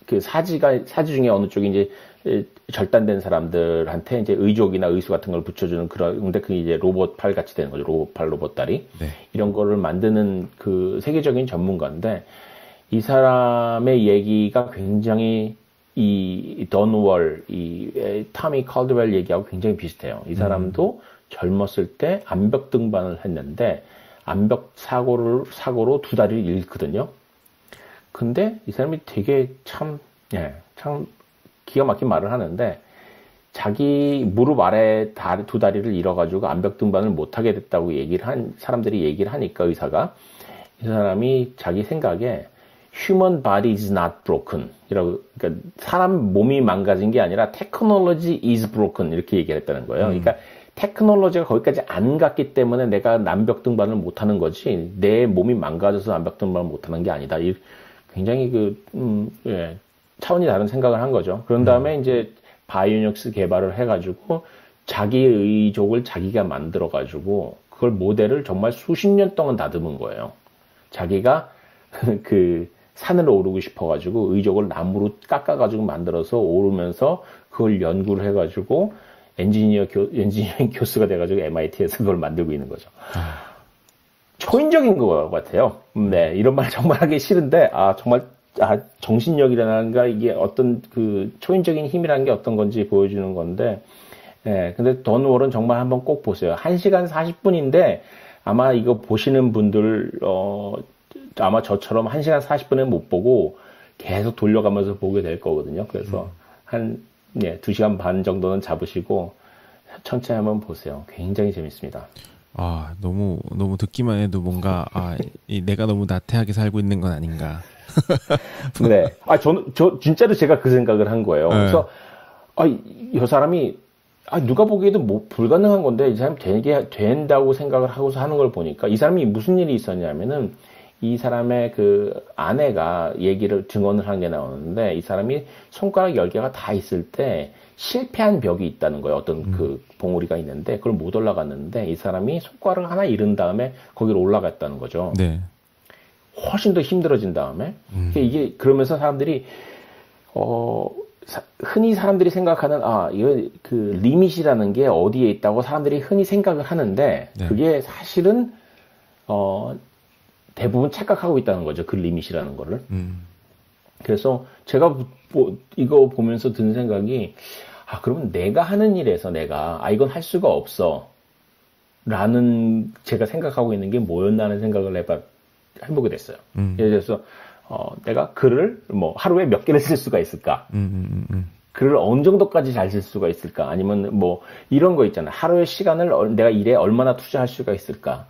그 사지 중에 어느 쪽이 이제 절단된 사람들한테 이제 의족이나 의수 같은 걸 붙여주는 그런데 그게 이제 로봇 팔 같이 되는 거죠. 로봇 다리. 네. 이런 거를 만드는 그 세계적인 전문가인데 이 사람의 얘기가 굉장히 이 donWall, 이 타미 칼드웰 얘기하고 굉장히 비슷해요. 이 사람도 젊었을 때 암벽 등반을 했는데 암벽 사고로 2다리를 잃거든요. 근데 이 사람이 되게 참 기가 막힌 말을 하는데 자기 무릎 아래 2다리를 잃어가지고 암벽 등반을 못하게 됐다고 사람들이 얘기를 하니까 의사가 이 사람이 자기 생각에 human body is not broken 이라고 그러니까 사람 몸이 망가진 게 아니라 technology is broken 이렇게 얘기를 했다는 거예요. 그러니까 테크놀로지가 거기까지 안 갔기 때문에 내가 암벽 등반을 못하는 거지 내 몸이 망가져서 암벽 등반을 못하는 게 아니다. 굉장히 차원이 다른 생각을 한 거죠. 그런 다음에 이제 바이오닉스 개발을 해가지고 자기의 의족을 자기가 만들어가지고 그걸 모델을 정말 수십 년 동안 다듬은 거예요. 자기가 그 산을 오르고 싶어가지고 의족을 나무로 깎아가지고 만들어서 오르면서 그걸 연구를 해가지고 엔지니어링 교수가 돼가지고 MIT에서 그걸 만들고 있는 거죠. 초인적인 것 같아요. 네, 이런 말 정말 하기 싫은데, 정말, 정신력이라는가, 이게 어떤 그 초인적인 힘이라는 게 어떤 건지 보여주는 건데, 네, 근데 donWall은 정말 한번 꼭 보세요. 1시간 40분인데, 아마 이거 보시는 분들, 아마 저처럼 1시간 40분에 못 보고 계속 돌려가면서 보게 될 거거든요. 그래서 2시간 반 정도는 잡으시고, 천천히 한번 보세요. 굉장히 재밌습니다. 너무 듣기만 해도 뭔가 내가 너무 나태하게 살고 있는 건 아닌가. 네. 진짜로 제가 그 생각을 한 거예요. 네. 그래서 이 사람이 누가 보기에도 뭐 불가능한 건데 이 사람이 된다고 생각을 하고서 하는 걸 보니까 이 사람이 무슨 일이 있었냐면은 이 사람의 그 아내가 증언을 한 게 나오는데 이 사람이 손가락 10개가 다 있을 때 실패한 벽이 있다는 거예요. 어떤 그 봉우리가 있는데 그걸 못 올라갔는데 이 사람이 손가락을 하나 잃은 다음에 거기로 올라갔다는 거죠. 네. 훨씬 더 힘들어진 다음에 이게 그러면서 사람들이 흔히 사람들이 생각하는 이거 그 리밋이라는 게 어디에 있다고 사람들이 흔히 생각을 하는데 네. 그게 사실은 대부분 착각하고 있다는 거죠. 그 리밋이라는 거를. 그래서 제가 이거 보면서 든 생각이 그러면 내가 하는 일에서 이건 할 수가 없어 라는 제가 생각하고 있는 게 뭐였나 하는 생각을 해보게 됐어요. 예를 들어서 내가 글을 뭐 하루에 몇 개를 쓸 수가 있을까? 글을 어느 정도까지 잘 쓸 수가 있을까? 아니면 뭐 이런 거 있잖아요. 하루의 시간을 내가 일에 얼마나 투자할 수가 있을까?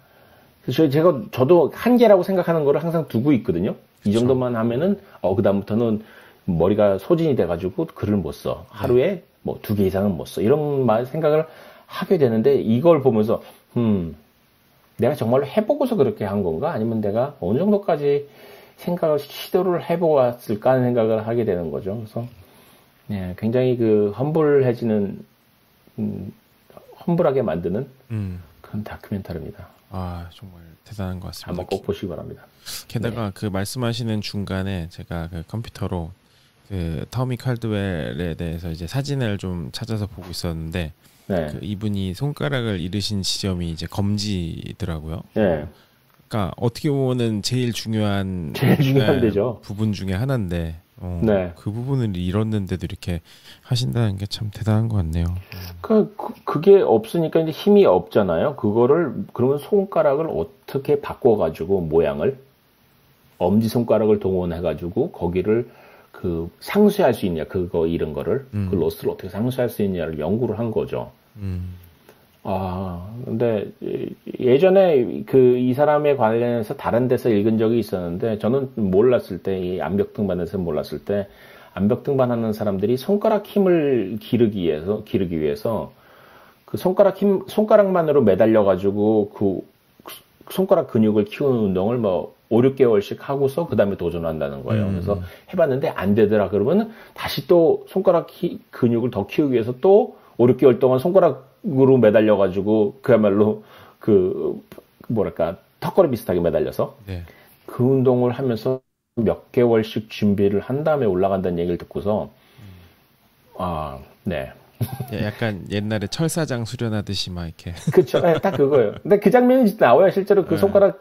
그래서 저도 한계라고 생각하는 거를 항상 두고 있거든요. 이 정도만 하면은 그다음부터는 머리가 소진이 돼가지고 글을 못 써. 하루에 뭐 2개 이상은 못 써. 이런 생각을 하게 되는데 이걸 보면서 내가 정말로 해보고서 그렇게 한 건가? 아니면 내가 어느 정도까지 시도를 해보았을까 하는 생각을 하게 되는 거죠. 그래서 네, 굉장히 험불해지는 험불하게 만드는 그런 다큐멘터리입니다. 아, 정말 대단한 것 같습니다. 한번 꼭 보시기 바랍니다. 게다가 그 말씀하시는 중간에 제가 그 컴퓨터로 그 터미 칼드웰에 대해서 이제 사진을 좀 찾아서 보고 있었는데 그 이분이 손가락을 잃으신 지점이 이제 검지더라고요. 네. 그러니까 어떻게 보면은 제일 중요한 데죠. 부분 중에 하나인데 네. 그 부분을 잃었는데도 이렇게 하신다는 게 참 대단한 것 같네요. 그게 없으니까 이제 힘이 없잖아요. 그러면 손가락을 어떻게 바꿔가지고 모양을 엄지손가락을 동원해가지고 거기를 상쇄할 수 있냐, 그거 잃은 거를 그 로스를 어떻게 상쇄할 수 있냐를 연구를 한 거죠. 근데 예전에 이 사람에 관련해서 다른 데서 읽은 적이 있었는데 저는 몰랐을 때, 이 암벽 등반에서 몰랐을 때 암벽 등반하는 사람들이 손가락 힘을 기르기 위해서 그 손가락만으로 매달려 가지고 그 손가락 근육을 키우는 운동을 뭐 5, 6개월씩 하고서 그 다음에 도전한다는 거예요. 그래서 해봤는데 안 되더라. 그러면 다시 또 손가락 근육을 더 키우기 위해서 또 5, 6개월 동안 손가락으로 매달려가지고 그야말로 턱걸이 비슷하게 매달려서 그 운동을 하면서 몇 개월씩 준비를 한 다음에 올라간다는 얘기를 듣고서 네. 약간 옛날에 철사장 수련하듯이 막 이렇게. 그쵸. 네, 딱 그거예요. 근데 그 장면이 나와요. 실제로 그 손가락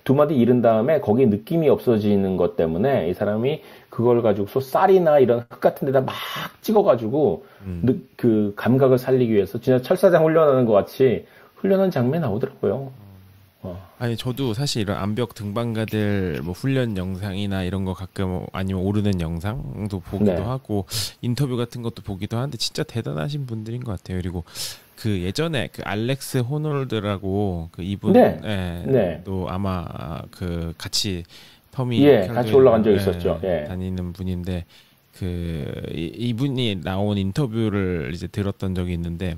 두 마디 잃은 다음에 거기에 느낌이 없어지는 것 때문에 이 사람이 그걸 가지고 쌀이나 이런 흙 같은 데다 막 찍어가지고 그 감각을 살리기 위해서 진짜 철사장 훈련하는 것 같이 훈련한 장면이 나오더라고요. 아니 저도 사실 이런 암벽 등반가들 뭐 훈련 영상이나 이런 거 가끔 아니면 오르는 영상도 보기도 하고 인터뷰 같은 것도 보기도 하는데 진짜 대단하신 분들인 것 같아요. 그리고 그 예전에 그 알렉스 호놀드라고 그 이분 또 아마 그 같이 터미 같이 올라간 적 있었죠. 다니는 분인데 이분이 나온 인터뷰를 이제 들었던 적이 있는데.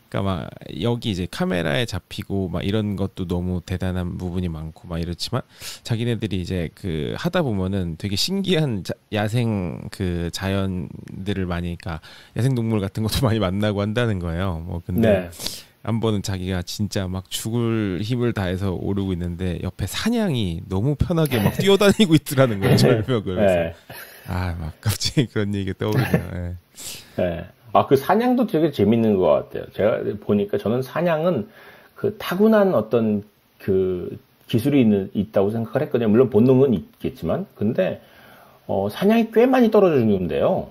그러니까 막 여기 이제 카메라에 잡히고 막 이런 것도 너무 대단한 부분이 많고 막 이렇지만 자기네들이 이제 하다 보면은 되게 신기한 야생 자연들을 많이, 그러니까 야생 동물 같은 것도 많이 만나고 한다는 거예요. 뭐 근데 한 번은 자기가 진짜 막 죽을 힘을 다해서 오르고 있는데 옆에 사냥이 너무 편하게 막 뛰어다니고 있더라는 거예요. 절벽을. 막 갑자기 그런 얘기가 떠오르네요. 그 사냥도 되게 재밌는 것 같아요. 제가 보니까 저는 사냥은 타고난 어떤 기술이 있다고 생각을 했거든요. 물론 본능은 있겠지만. 근데, 사냥이 꽤 많이 떨어져 죽는데요.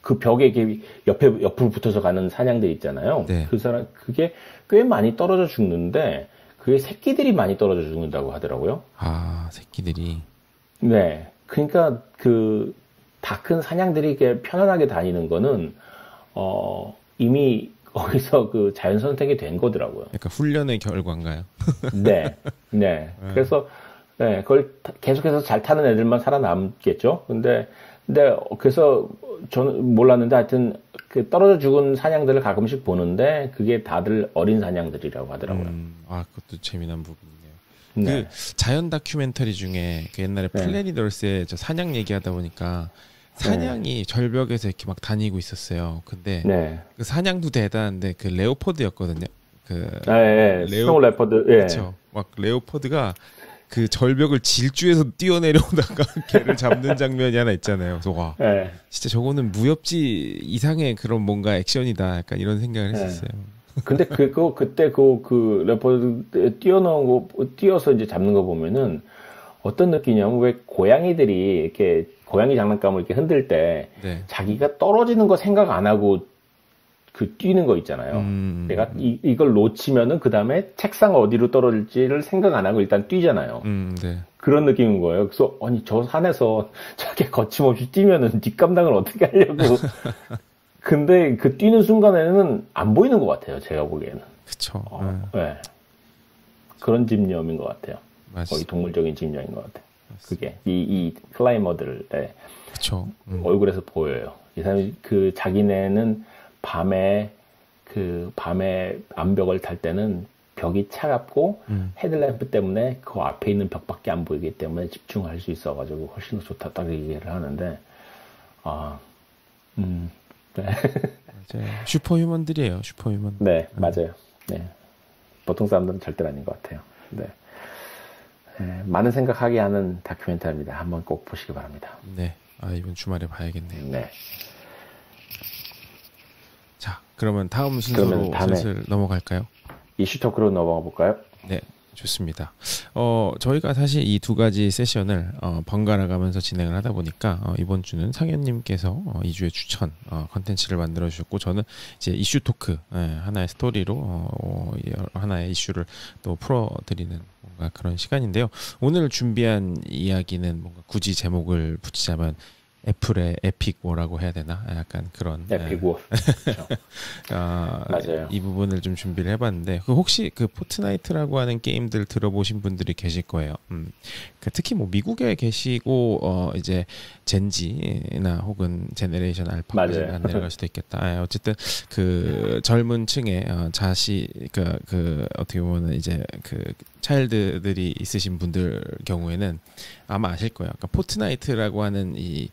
그 벽에 이렇게 옆으로 붙어서 가는 사냥들 있잖아요. 그게 꽤 많이 떨어져 죽는데, 그게 새끼들이 많이 떨어져 죽는다고 하더라고요. 새끼들이. 네. 그러니까 다 큰 사냥들이 이렇게 편안하게 다니는 거는, 이미 거기서 자연 선택이 된 거더라고요. 약간 훈련의 결과인가요? 네. 그래서, 그걸 계속해서 잘 타는 애들만 살아남겠죠? 근데, 그래서 저는 몰랐는데 하여튼, 떨어져 죽은 사냥들을 가끔씩 보는데, 그게 다들 어린 사냥들이라고 하더라고요. 그것도 재미난 부분이네요. 자연 다큐멘터리 중에 옛날에 플래닛 얼스의 저 사냥 얘기하다 보니까 사냥이 절벽에서 이렇게 막 다니고 있었어요. 근데 그 사냥도 대단한데 레오포드였거든요. 스노우 레퍼드. 그렇죠. 막 레오포드가 절벽을 질주해서 뛰어내려오다가 걔를 잡는 장면이 하나 있잖아요. 그래서 진짜 저거는 무협지 이상의 그런 뭔가 액션이다. 약간 이런 생각을 했었어요. 근데 그때 레퍼드 뛰어서 이제 잡는 거 보면은 어떤 느낌이냐면 왜 고양이들이 이렇게 고양이 장난감을 이렇게 흔들 때 자기가 떨어지는 거 생각 안 하고 그 뛰는 거 있잖아요. 내가 이걸 놓치면은 그 다음에 책상 어디로 떨어질지를 생각 안 하고 일단 뛰잖아요. 네. 그런 느낌인 거예요. 그래서 아니 저 산에서 저렇게 거침없이 뛰면은 뒷감당을 어떻게 하려고. 근데 그 뛰는 순간에는 안 보이는 것 같아요. 제가 보기에는. 그쵸. 네. 그런 집념인 것 같아요. 맞습니다. 거의 동물적인 집념인 것 같아요. 그게 이 클라이머들의 그쵸. 얼굴에서 보여요. 이 사람이 그 자기네는 밤에 암벽을 탈 때는 벽이 차갑고 헤드램프 때문에 그 앞에 있는 벽밖에 안 보이기 때문에 집중할 수 있어가지고 훨씬 더 좋다 딱 얘기를 하는데 네. 맞아요. 슈퍼휴먼들이에요. 슈퍼휴먼. 네, 맞아요. 네. 보통 사람들은 절대로 아닌 것 같아요. 네. 네, 많은 생각하게 하는 다큐멘터리입니다. 한번 꼭 보시기 바랍니다. 네. 이번 주말에 봐야겠네요. 네. 자, 그러면 다음 순서로 슬슬 넘어갈까요? 이슈 토크로 넘어가 볼까요? 네, 좋습니다. 저희가 사실 이 두 가지 세션을 번갈아 가면서 진행을 하다 보니까 이번 주는 상현님께서 2주의 추천 컨텐츠를 만들어 주셨고 저는 이제 이슈 토크 하나의 스토리로 하나의 이슈를 또 풀어드리는 뭔가 그런 시간인데요. 오늘 준비한 이야기는 뭔가 굳이 제목을 붙이자면 애플의 에픽 워라고 해야 되나? 약간 그런 에픽 워. 맞아요. 이 부분을 좀 준비를 해봤는데 혹시 그 포트나이트라고 하는 게임들 들어보신 분들이 계실 거예요. 특히 뭐 미국에 계시고 이제 젠지나 혹은 제네레이션 알파까지 안 내려갈 수도 있겠다. 어쨌든 그 젊은 층의 그 어떻게 보면 이제 그 차일드들이 있으신 분들 경우에는 아마 아실 거예요. 그러니까 포트나이트라고 하는 이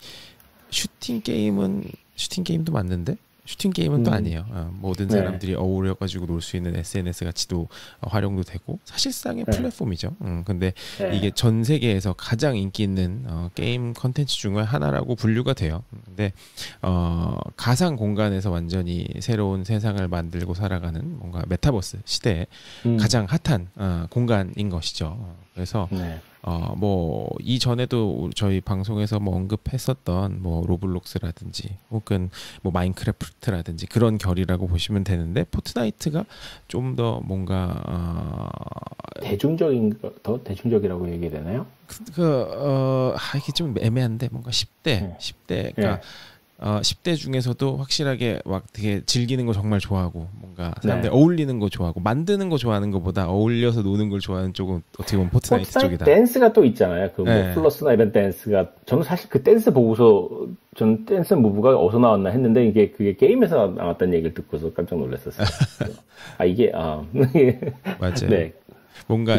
슈팅 게임도 맞는데 슈팅 게임은 또 아니에요. 모든 사람들이 어우러가지고 놀 수 있는 SNS 같이도 활용도 되고 사실상의 플랫폼이죠. 근데 이게 전 세계에서 가장 인기 있는 게임 컨텐츠 중에 하나라고 분류가 돼요. 근데 가상 공간에서 완전히 새로운 세상을 만들고 살아가는 뭔가 메타버스 시대에 가장 핫한 공간인 것이죠. 그래서 뭐 이전에도 저희 방송에서 뭐 언급했었던 뭐 로블록스라든지 혹은 뭐 마인크래프트라든지 그런 결이라고 보시면 되는데 포트나이트가 좀 더 뭔가 더 대중적이라고 얘기해야 되나요? 이게 좀 애매한데 뭔가 10대가 10대 중에서도 확실하게 막 되게 즐기는 거 정말 좋아하고 뭔가 사람들 어울리는 거 좋아하고 만드는 거 좋아하는 것보다 어울려서 노는 걸 좋아하는 쪽은 어떻게 보면 포트나이트 쪽이다. 댄스가 또 있잖아요. 그 뭐 플러스나 이런 댄스가 저는 사실 그 댄스 보고서 전 댄스 무브가 어디서 나왔나 했는데 그게 게임에서 나왔다는 얘기를 듣고서 깜짝 놀랐었어요. 이게 맞아요. 네. 뭔가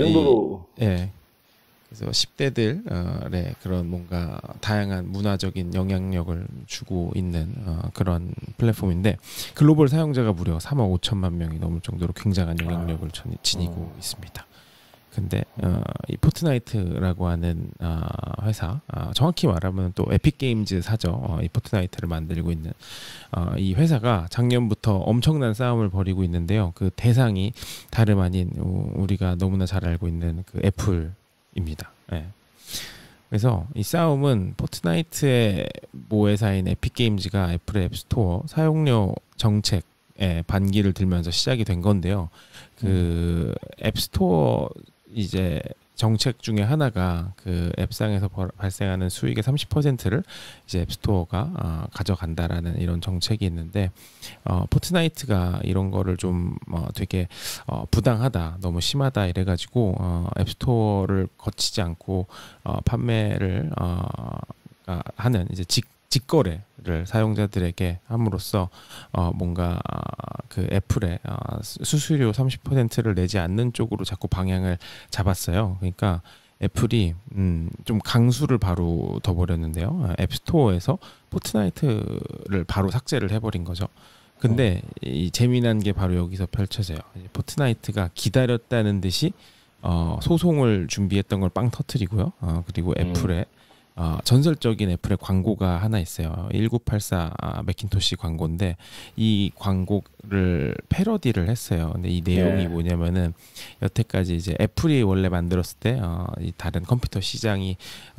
그래서 10대들의 그런 뭔가 다양한 문화적인 영향력을 주고 있는 그런 플랫폼인데 글로벌 사용자가 무려 3억 5천만 명이 넘을 정도로 굉장한 영향력을 지니고 있습니다. 근데 이 포트나이트라고 하는 회사, 정확히 말하면 또 에픽 게임즈 사죠. 이 포트나이트를 만들고 있는 이 회사가 작년부터 엄청난 싸움을 벌이고 있는데요. 그 대상이 다름 아닌 우리가 너무나 잘 알고 있는 그 애플입니다. 그래서 이 싸움은 포트나이트의 모회사인 에픽 게임즈가 애플의 앱스토어 사용료 정책에 반기를 들면서 시작이 된 건데요. 그 앱스토어 이제 정책 중에 하나가 그 앱상에서 발생하는 수익의 30%를 이제 앱스토어가 가져간다라는 이런 정책이 있는데 포트나이트가 이런 거를 좀 되게 부당하다, 너무 심하다 이래가지고 앱스토어를 거치지 않고 판매를 하는 이제 직거래를 사용자들에게 함으로써 뭔가 그 애플의 수수료 30%를 내지 않는 쪽으로 자꾸 방향을 잡았어요. 그러니까 애플이 좀 강수를 바로 둬버렸는데요. 앱스토어에서 포트나이트를 바로 삭제를 해버린 거죠. 근데 이 재미난 게 바로 여기서 펼쳐져요. 포트나이트가 기다렸다는 듯이 소송을 준비했던 걸 빵 터뜨리고요. 그리고 애플의 전설적인 애플의 광고가 하나 있어요. 1984 맥킨토시 광고인데 이 광고를 패러디를 했어요. 근데 이 내용이 뭐냐면은 여태까지 이제 애플이 원래 만들었을 때 이 다른 컴퓨터 시장이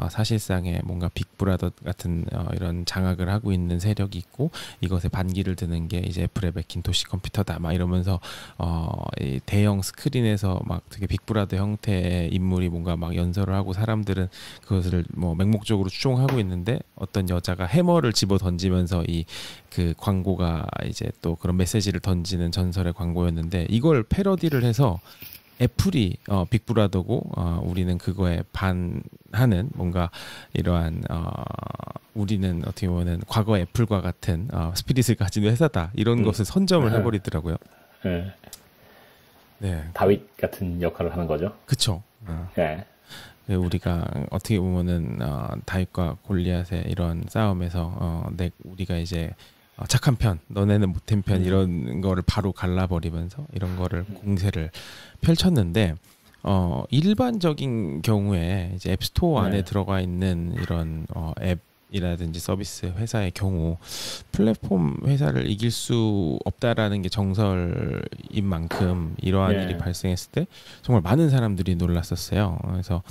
사실상의 뭔가 빅브라더 같은 이런 장악을 하고 있는 세력이 있고 이것에 반기를 드는 게 이제 애플의 맥킨토시 컴퓨터다 막 이러면서 이 대형 스크린에서 막 되게 빅브라더 형태의 인물이 뭔가 막 연설을 하고 사람들은 그것을 뭐 맹목적으로 추종하고 있는데 어떤 여자가 해머를 집어 던지면서 이 그 광고가 이제 또 그런 메시지를 던지는 전설의 광고였는데 이걸 패러디를 해서 애플이 빅브라더고 우리는 그거에 반하는 뭔가 이러한 우리는 어떻게 보면 과거 애플과 같은 스피릿을 가진 회사다 이런 것을 선점을 해버리더라고요. 네. 다윗 같은 역할을 하는 거죠. 그렇죠. 네. 우리가 어떻게 보면은 다윗과 골리앗의 이런 싸움에서 우리가 이제 착한 편, 너네는 못한 편 이런 거를 바로 갈라버리면서 이런 거를 공세를 펼쳤는데 일반적인 경우에 이제 앱스토어 안에 들어가 있는 이런 앱이라든지 서비스 회사의 경우 플랫폼 회사를 이길 수 없다라는 게 정설인 만큼 이러한 일이 발생했을 때 정말 많은 사람들이 놀랐었어요. 그래서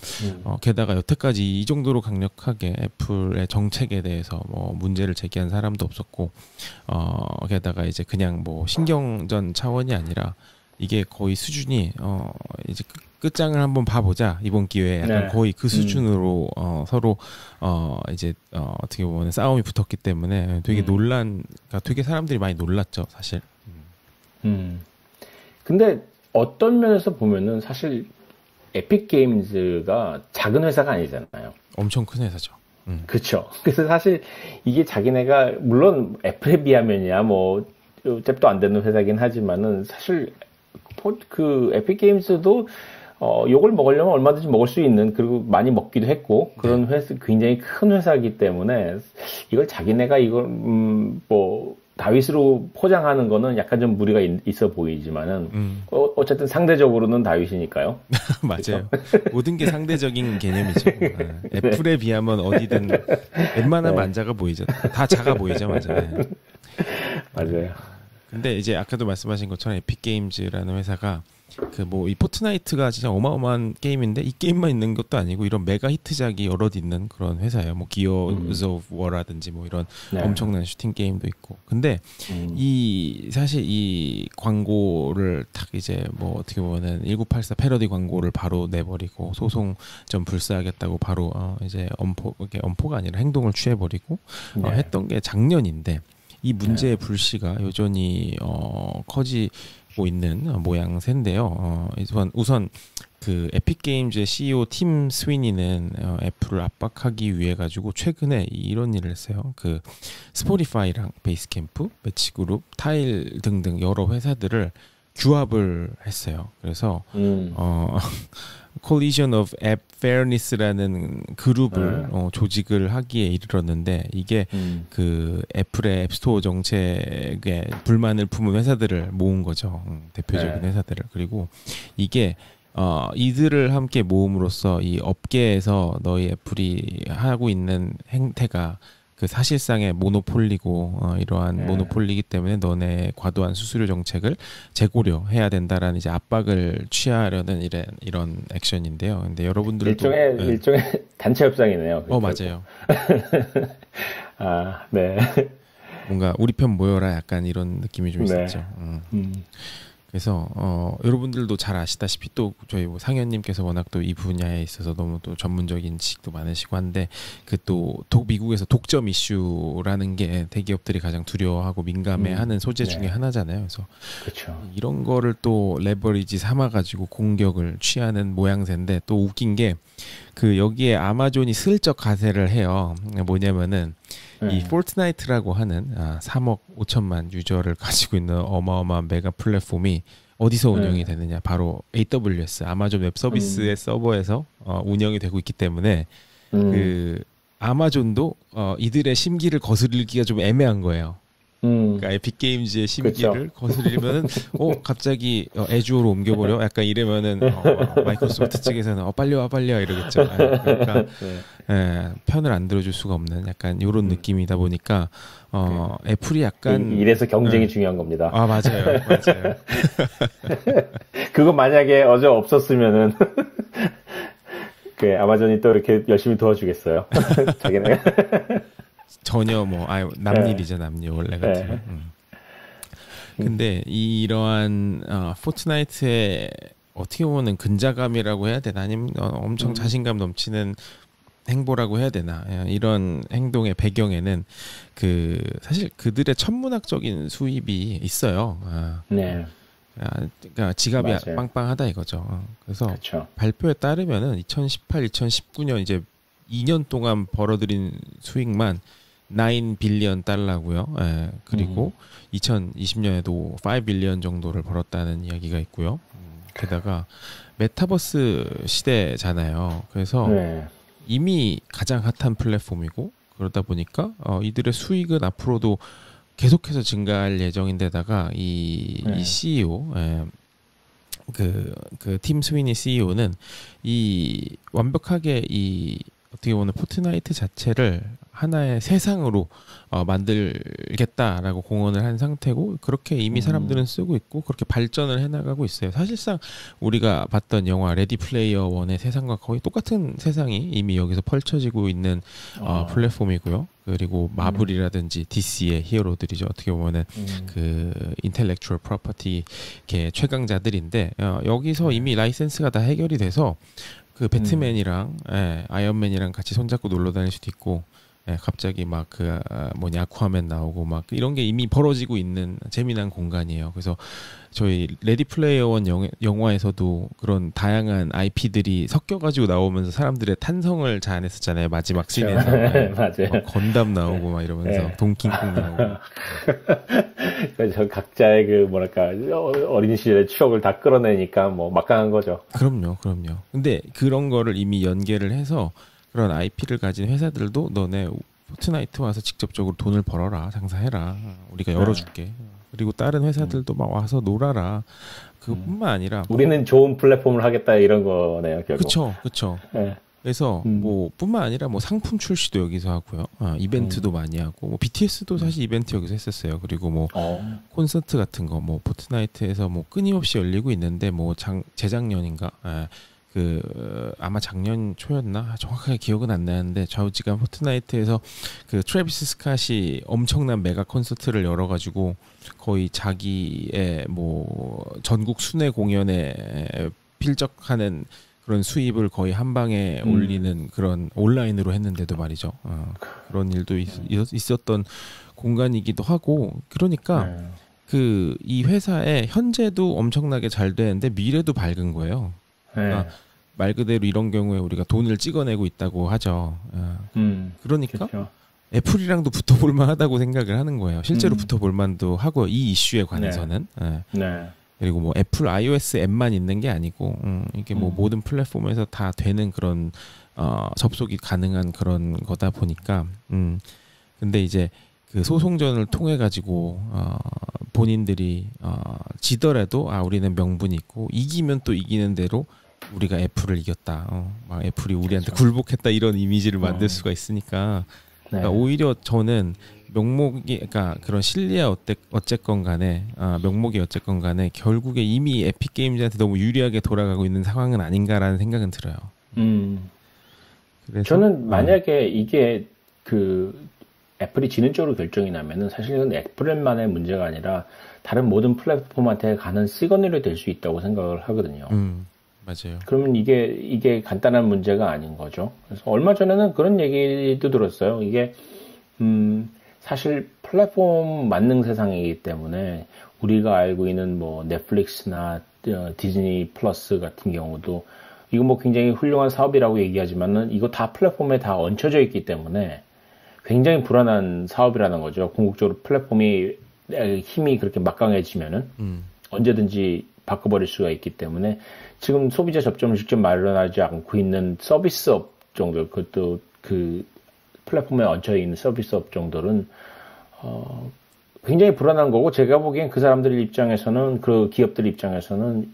게다가 여태까지 이 정도로 강력하게 애플의 정책에 대해서 뭐 문제를 제기한 사람도 없었고 게다가 이제 그냥 뭐 신경전 차원이 아니라 이게 거의 수준이 이제 끝장을 한번 봐보자 이번 기회에 약간 거의 그 수준으로 서로 이제 어떻게 보면 싸움이 붙었기 때문에 되게 그러니까 되게 사람들이 많이 놀랐죠 사실. 근데 어떤 면에서 보면은 사실 에픽 게임즈가 작은 회사가 아니잖아요. 엄청 큰 회사죠. 그렇죠. 그래서 사실 이게 자기네가 물론 애플에 비하면이야 뭐 잽도 안 되는 회사긴 하지만은 사실 그 에픽 게임즈도 요걸 먹으려면 얼마든지 먹을 수 있는 그리고 많이 먹기도 했고 그런 회사 굉장히 큰 회사이기 때문에 이걸 자기네가 이걸 뭐 다윗으로 포장하는 거는 약간 좀 무리가 있어 보이지만은 어쨌든 상대적으로는 다윗이니까요. 맞아요. 모든 게 상대적인 개념이죠. 애플에 비하면 어디든 웬만하면 안 작아 보이죠. 다 작아 보이죠, 맞아요. 맞아요. 근데 이제 아까도 말씀하신 것처럼 에픽 게임즈라는 회사가 그 뭐 이 포트나이트가 진짜 어마어마한 게임인데 이 게임만 있는 것도 아니고 이런 메가 히트작이 여럿 있는 그런 회사예요. 뭐 기어즈 오브 워라든지 뭐 이런 엄청난 슈팅 게임도 있고. 근데 이 사실 이 광고를 딱 이제 뭐 어떻게 보면은 1984 패러디 광고를 바로 내버리고 소송 좀 불사하겠다고 바로 이제 엄포가 아니라 행동을 취해버리고 했던 게 작년인데 이 문제의 불씨가 여전히 커지고 있는 모양새인데요. 우선 그 에픽 게임즈의 CEO 팀 스위니는 애플을 압박하기 위해 가지고 최근에 이런 일을 했어요. 그 스포티파이랑 베이스캠프, 매치그룹, 타일 등등 여러 회사들을 규합을 했어요. 그래서 Coalition of App Fairness라는 그룹을 조직을 하기에 이르렀는데 이게 그 애플의 앱스토어 정책에 불만을 품은 회사들을 모은 거죠. 대표적인 회사들을. 그리고 이게 이들을 함께 모음으로써 이 업계에서 너희 애플이 하고 있는 행태가 그 사실상의 모노폴리고 이러한 모노폴리이기 때문에 너네 과도한 수수료 정책을 재고려해야 된다라는 이제 압박을 취하려는 이런 액션인데요. 근데 여러분들도 일종의 단체 협상이네요. 맞아요. 네. 뭔가 우리 편 모여라 약간 이런 느낌이 좀 있었죠. 그래서 여러분들도 잘 아시다시피 또 저희 뭐 상현님께서 워낙 또 이 분야에 있어서 너무 또 전문적인 지식도 많으시고 한데 그 또 미국에서 독점 이슈라는 게 대기업들이 가장 두려워하고 민감해하는 소재 중에 하나잖아요. 그래서 그렇죠. 이런 거를 또 레버리지 삼아가지고 공격을 취하는 모양새인데 또 웃긴 게 그 여기에 아마존이 슬쩍 가세를 해요. 뭐냐면은 이 포트나이트라고 하는 3억 5천만 유저를 가지고 있는 어마어마한 메가 플랫폼이 어디서 운영이 되느냐? 바로 AWS 아마존 웹 서비스의 서버에서 운영이 되고 있기 때문에 그 아마존도 이들의 심기를 거스르기가 좀 애매한 거예요. 그러니까 에픽 게임즈의 심기를 그쵸. 거스르면은 갑자기 애주어로 옮겨버려 약간 이러면은 마이크로소프트 측에서는 빨리 와 이러겠죠. 그러니까 편을 안 들어줄 수가 없는 약간 이런 느낌이다 보니까 애플이 약간 이래서 경쟁이 중요한 겁니다. 아 맞아요. 그거 만약에 어제 없었으면은 아마존이 또 이렇게 열심히 도와주겠어요. 자기네. 전혀 남일이죠, 남일 원래 같으면. 근데 이러한 포트나이트의 어떻게 보면 근자감이라고 해야 되나 아니면 엄청 자신감 넘치는 행보라고 해야 되나 이런 행동의 배경에는 사실 그들의 천문학적인 수입이 있어요. 네. 그러니까 지갑이 맞아요. 빵빵하다 이거죠. 그래서 그쵸. 발표에 따르면은 2018, 2019년 이제 2년 동안 벌어들인 수익만 9 빌리언 달러고요. 그리고 2020년에도 5 빌리언 정도를 벌었다는 이야기가 있고요. 게다가 메타버스 시대잖아요. 그래서 이미 가장 핫한 플랫폼이고 그러다 보니까 이들의 수익은 앞으로도 계속해서 증가할 예정인데다가 이 CEO 팀 스위니 CEO는 완벽하게 어떻게 보면 포트나이트 자체를 하나의 세상으로 만들겠다라고 공언을 한 상태고 그렇게 이미 사람들은 쓰고 있고 그렇게 발전을 해나가고 있어요. 사실상 우리가 봤던 영화 레디 플레이어 원의 세상과 거의 똑같은 세상이 이미 여기서 펼쳐지고 있는 플랫폼이고요. 그리고 마블이라든지 DC의 히어로들이죠. 어떻게 보면은 인텔렉추얼 프로퍼티계 최강자들인데 여기서 이미 라이센스가 다 해결이 돼서 배트맨이랑 아이언맨이랑 같이 손잡고 놀러 다닐 수도 있고 갑자기 아쿠아맨 나오고 이런 게 이미 벌어지고 있는 재미난 공간이에요. 그래서 저희 레디 플레이어 원 영화에서도 그런 다양한 IP들이 섞여가지고 나오면서 사람들의 탄성을 자아냈었잖아요. 마지막 씬에서 맞아요. 건담 나오고 이러면서 동킹콩 나오고. 그래서 각자의 어린 시절의 추억을 다 끌어내니까 막강한 거죠. 그럼요. 근데 그런 거를 이미 연계를 해서 그런 IP를 가진 회사들도 너네 포트나이트 와서 직접적으로 돈을 벌어라, 장사해라, 우리가 열어줄게. 그리고 다른 회사들도 와서 놀아라. 그뿐만 아니라 우리는 좋은 플랫폼을 하겠다 이런 거네요, 결국. 그렇죠. 그래서 뿐만 아니라 상품 출시도 여기서 하고요. 이벤트도 많이 하고 BTS도 사실 이벤트 여기서 했었어요. 그리고 콘서트 같은 거 포트나이트에서 끊임없이 열리고 있는데 재작년인가 아마 작년 초였나 정확하게 기억은 안 나는데 좌우지간 포트나이트에서 트래비스 스캇이 엄청난 메가 콘서트를 열어가지고 거의 자기의 전국 순회 공연에 필적하는 그런 수입을 거의 한 방에 올리는 그런 온라인으로 했는데도 말이죠. 그런 일도 있었던 공간이기도 하고 그러니까 이 회사의 현재도 엄청나게 잘 되는데 미래도 밝은 거예요. 그러니까 말 그대로 이런 경우에 우리가 돈을 찍어내고 있다고 하죠. 그러니까 그렇죠. 애플이랑도 붙어볼 만하다고 생각을 하는 거예요. 실제로 붙어볼 만도 하고 이 이슈에 관해서는. 그리고 애플 iOS 앱만 있는 게 아니고 이게 모든 플랫폼에서 다 되는 그런 접속이 가능한 그런 거다 보니까 근데 이제 그 소송전을 통해 가지고 본인들이 지더라도 우리는 명분이 있고 이기면 또 이기는 대로 우리가 애플을 이겼다. 애플이 우리한테 굴복했다 이런 이미지를 만들 수가 있으니까 그러니까 오히려 저는 그러니까 그런 실리아 어쨌건 간에 명목이 어쨌건 간에 결국에 이미 에픽 게임즈한테 너무 유리하게 돌아가고 있는 상황은 아닌가라는 생각은 들어요. 그래서 저는 만약에 이게 애플이 지는 쪽으로 결정이 나면은 사실은 애플만의 문제가 아니라 다른 모든 플랫폼한테 가는 시그널이 될 수 있다고 생각을 하거든요. 맞아요. 그러면 이게 간단한 문제가 아닌 거죠. 그래서 얼마 전에는 그런 얘기도 들었어요. 이게 사실 플랫폼 만능 세상이기 때문에 우리가 알고 있는 넷플릭스나 디즈니 플러스 같은 경우도 이거 굉장히 훌륭한 사업이라고 얘기하지만은 이거 다 플랫폼에 다 얹혀져 있기 때문에 굉장히 불안한 사업이라는 거죠. 궁극적으로 플랫폼이 힘이 그렇게 막강해지면은 언제든지 바꿔버릴 수가 있기 때문에 지금 소비자 접점을 직접 마련하지 않고 있는 서비스업 정도, 그것도 플랫폼에 얹혀 있는 서비스업 정도는 굉장히 불안한 거고, 제가 보기엔 그 사람들 입장에서는, 그 기업들 입장에서는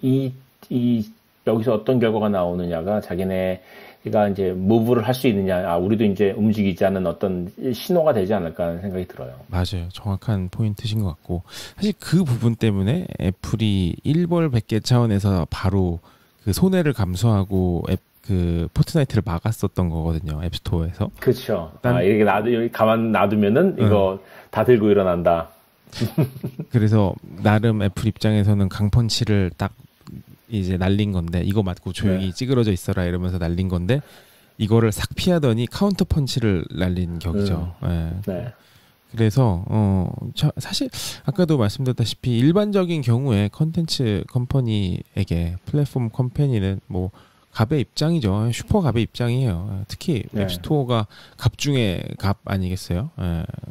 여기서 어떤 결과가 나오느냐가 자기네가 이제 무브를 할 수 있느냐, 우리도 이제 움직이자는 어떤 신호가 되지 않을까 하는 생각이 들어요. 맞아요. 정확한 포인트신 것 같고, 사실 그 부분 때문에 애플이 일벌백계 차원에서 바로 그 손해를 감수하고 그 포트나이트를 막았었던 거거든요. 앱스토어에서. 그렇죠. 이렇게 가만 놔두면은 이거 다 들고 일어난다. 그래서 나름 애플 입장에서는 강펀치를 딱 이제 날린 건데, 이거 맞고 조용히 찌그러져 있어라 이러면서 날린 건데, 이거를 싹 피하더니 카운터 펀치를 날린 격이죠. 네. 그래서 사실 아까도 말씀드렸다시피 일반적인 경우에 컨텐츠 컴퍼니에게, 플랫폼 컴퍼니는 뭐 갑의 입장이죠. 슈퍼 갑의 입장이에요. 특히 앱스토어가 갑 중에 갑 아니겠어요?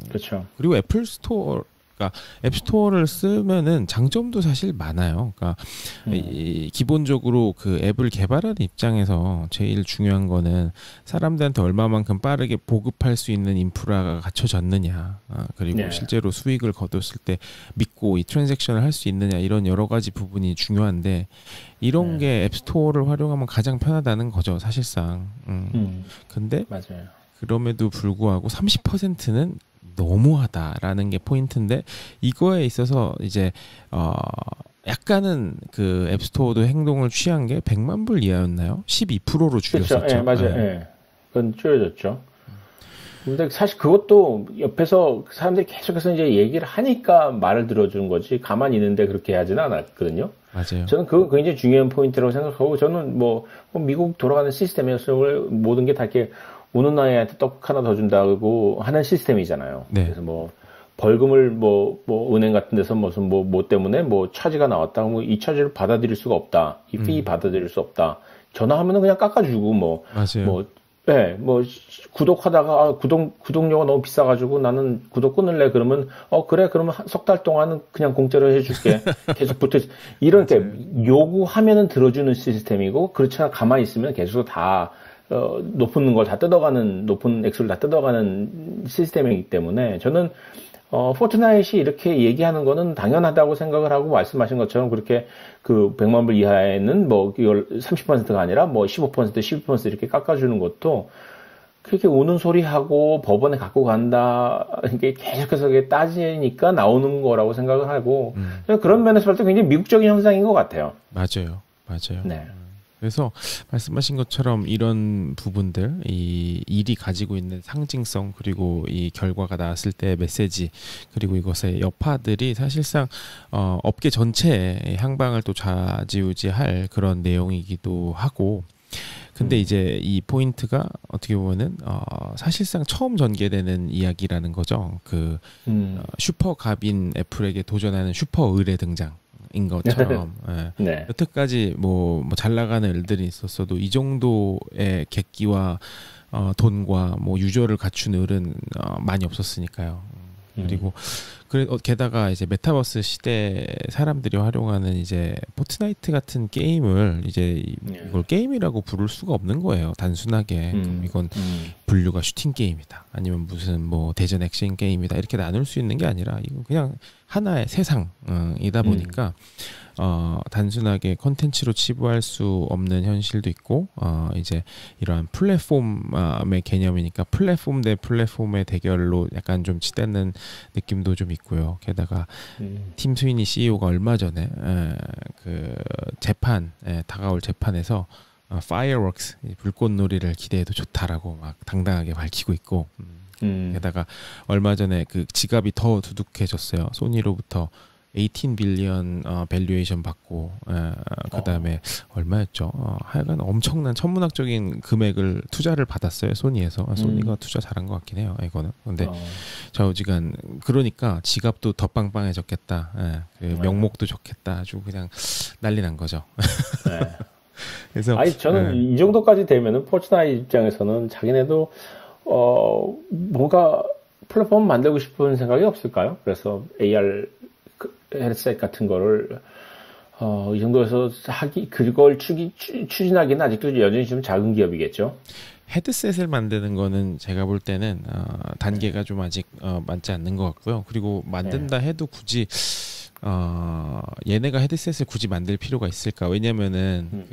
그렇죠. 그리고 애플 스토어, 그러니까 앱스토어를 쓰면은 장점도 사실 많아요. 그러니까 기본적으로 그 앱을 개발하는 입장에서 제일 중요한 거는 사람들한테 얼마만큼 빠르게 보급할 수 있는 인프라가 갖춰졌느냐, 그리고 실제로 수익을 거뒀을 때 믿고 이 트랜잭션을 할 수 있느냐, 이런 여러 가지 부분이 중요한데, 이런 게 앱스토어를 활용하면 가장 편하다는 거죠, 사실상. 근데 맞아요. 그럼에도 불구하고 30%는 너무하다라는 게 포인트인데, 이거에 있어서 이제 약간은 그 앱스토어도 행동을 취한 게 100만 불 이하였나요? 12%로 줄였었죠. 그렇죠. 네, 맞아요. 네. 그건 줄여졌죠. 근데 사실 그것도 옆에서 사람들이 계속해서 이제 얘기를 하니까 말을 들어주는 거지, 가만히 있는데 그렇게 하지는 않았거든요. 맞아요. 저는 그거 굉장히 중요한 포인트라고 생각하고, 저는 뭐 미국 돌아가는 시스템에서 모든 게 다 이렇게 우는 아이한테 떡 하나 더 준다고 하는 시스템이잖아요. 네. 그래서 뭐 벌금을 뭐 은행 같은 데서 무슨 뭐 때문에 뭐 차지가 나왔다, 뭐 이 차지를 받아들일 수가 없다, 이 fee 받아들일 수 없다, 전화하면은 그냥 깎아주고 맞아요. 뭐 구독하다가 구독료가 너무 비싸가지고 나는 구독 끊을래, 그러면 그래, 그러면 석 달 동안은 그냥 공짜로 해줄게. 계속 이렇게 요구하면은 들어주는 시스템이고, 그렇지 않아 가만히 있으면 계속 다 높은 걸 다 뜯어가는, 높은 액수를 다 뜯어가는 시스템이기 때문에, 저는 포트나잇이 이렇게 얘기하는 거는 당연하다고 생각을 하고, 말씀하신 것처럼 그렇게 그 100만 불 이하에는 뭐 이걸 30%가 아니라 뭐 15%, 12% 이렇게 깎아주는 것도, 그렇게 우는 소리 하고 법원에 갖고 간다, 이게 계속해서 따지니까 나오는 거라고 생각을 하고, 그런 면에서 볼 때 굉장히 미국적인 현상인 것 같아요. 맞아요. 네. 그래서 말씀하신 것처럼 이런 부분들, 이 일이 가지고 있는 상징성, 그리고 이 결과가 나왔을 때 메시지, 그리고 이것의 여파들이 사실상 업계 전체의 향방을 또 좌지우지할 그런 내용이기도 하고, 근데 이제 이 포인트가 어떻게 보면은 사실상 처음 전개되는 이야기라는 거죠. 그 슈퍼갑인 애플에게 도전하는 슈퍼을의 등장. 인 것처럼 네. 여태까지 뭐 잘 나가는 일들이 있었어도 이 정도의 객기와 돈과 뭐 유저를 갖춘 을은 많이 없었으니까요. 그리고 게다가 이제 메타버스 시대 사람들이 활용하는 이제 포트나이트 같은 게임을 이제 이걸 게임이라고 부를 수가 없는 거예요. 단순하게 이건 분류가 슈팅 게임이다, 아니면 무슨 뭐 대전 액션 게임이다, 이렇게 나눌 수 있는 게 아니라 이건 그냥 하나의 세상이다 보니까 단순하게 컨텐츠로 치부할 수 없는 현실도 있고, 이제 이러한 플랫폼의 개념이니까 플랫폼 대 플랫폼의 대결로 약간 좀 치닫는 느낌도 좀 있고요. 게다가 팀 스위니 CEO가 얼마 전에 그 다가올 재판에서 파이어웍스, 불꽃놀이를 기대해도 좋다라고 막 당당하게 밝히고 있고, 게다가 얼마 전에 그 지갑이 더 두둑해졌어요. 소니로부터 18 빌리언 밸류에이션 받고, 그다음에 얼마였죠? 하여간 엄청난 천문학적인 금액을 투자를 받았어요, 소니에서. 소니가 투자 잘한 것 같긴 해요, 이거는. 근데 좌우지간, 그러니까 지갑도 더 빵빵해졌겠다, 그 명목도 좋겠다, 아주 그냥 난리 난 거죠. 네. 그래서 저는 이 정도까지 되면은 포트나잇 입장에서는 자기네도 뭔가 플랫폼 만들고 싶은 생각이 없을까요? 그래서 AR 헤드셋 같은 거를 이 정도에서 그걸 추진하기는 아직도 여전히 좀 작은 기업이겠죠. 헤드셋을 만드는 거는 제가 볼 때는 단계가 좀 아직 맞지 않는 것 같고요. 그리고 만든다 해도 굳이 얘네가 헤드셋을 굳이 만들 필요가 있을까? 왜냐면은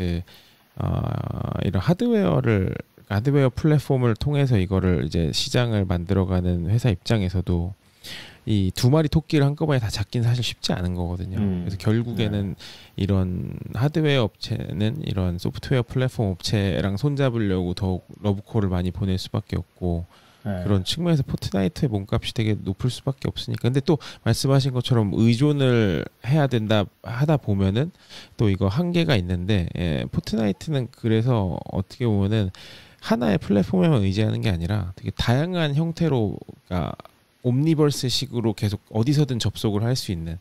이런 하드웨어 플랫폼을 통해서 이거를 이제 시장을 만들어가는 회사 입장에서도 이 두 마리 토끼를 한꺼번에 다 잡긴 사실 쉽지 않은 거거든요. 그래서 결국에는 이런 하드웨어 업체는 이런 소프트웨어 플랫폼 업체랑 손잡으려고 더욱 러브콜을 많이 보낼 수밖에 없고 그런 측면에서 포트나이트의 몸값이 되게 높을 수밖에 없으니까. 근데 또 말씀하신 것처럼 의존을 해야 된다 하다 보면은 또 이거 한계가 있는데 포트나이트는 그래서 어떻게 보면은 하나의 플랫폼에만 의지하는 게 아니라 되게 다양한 형태로 그러니까 옴니버스식으로 계속 어디서든 접속을 할 수 있는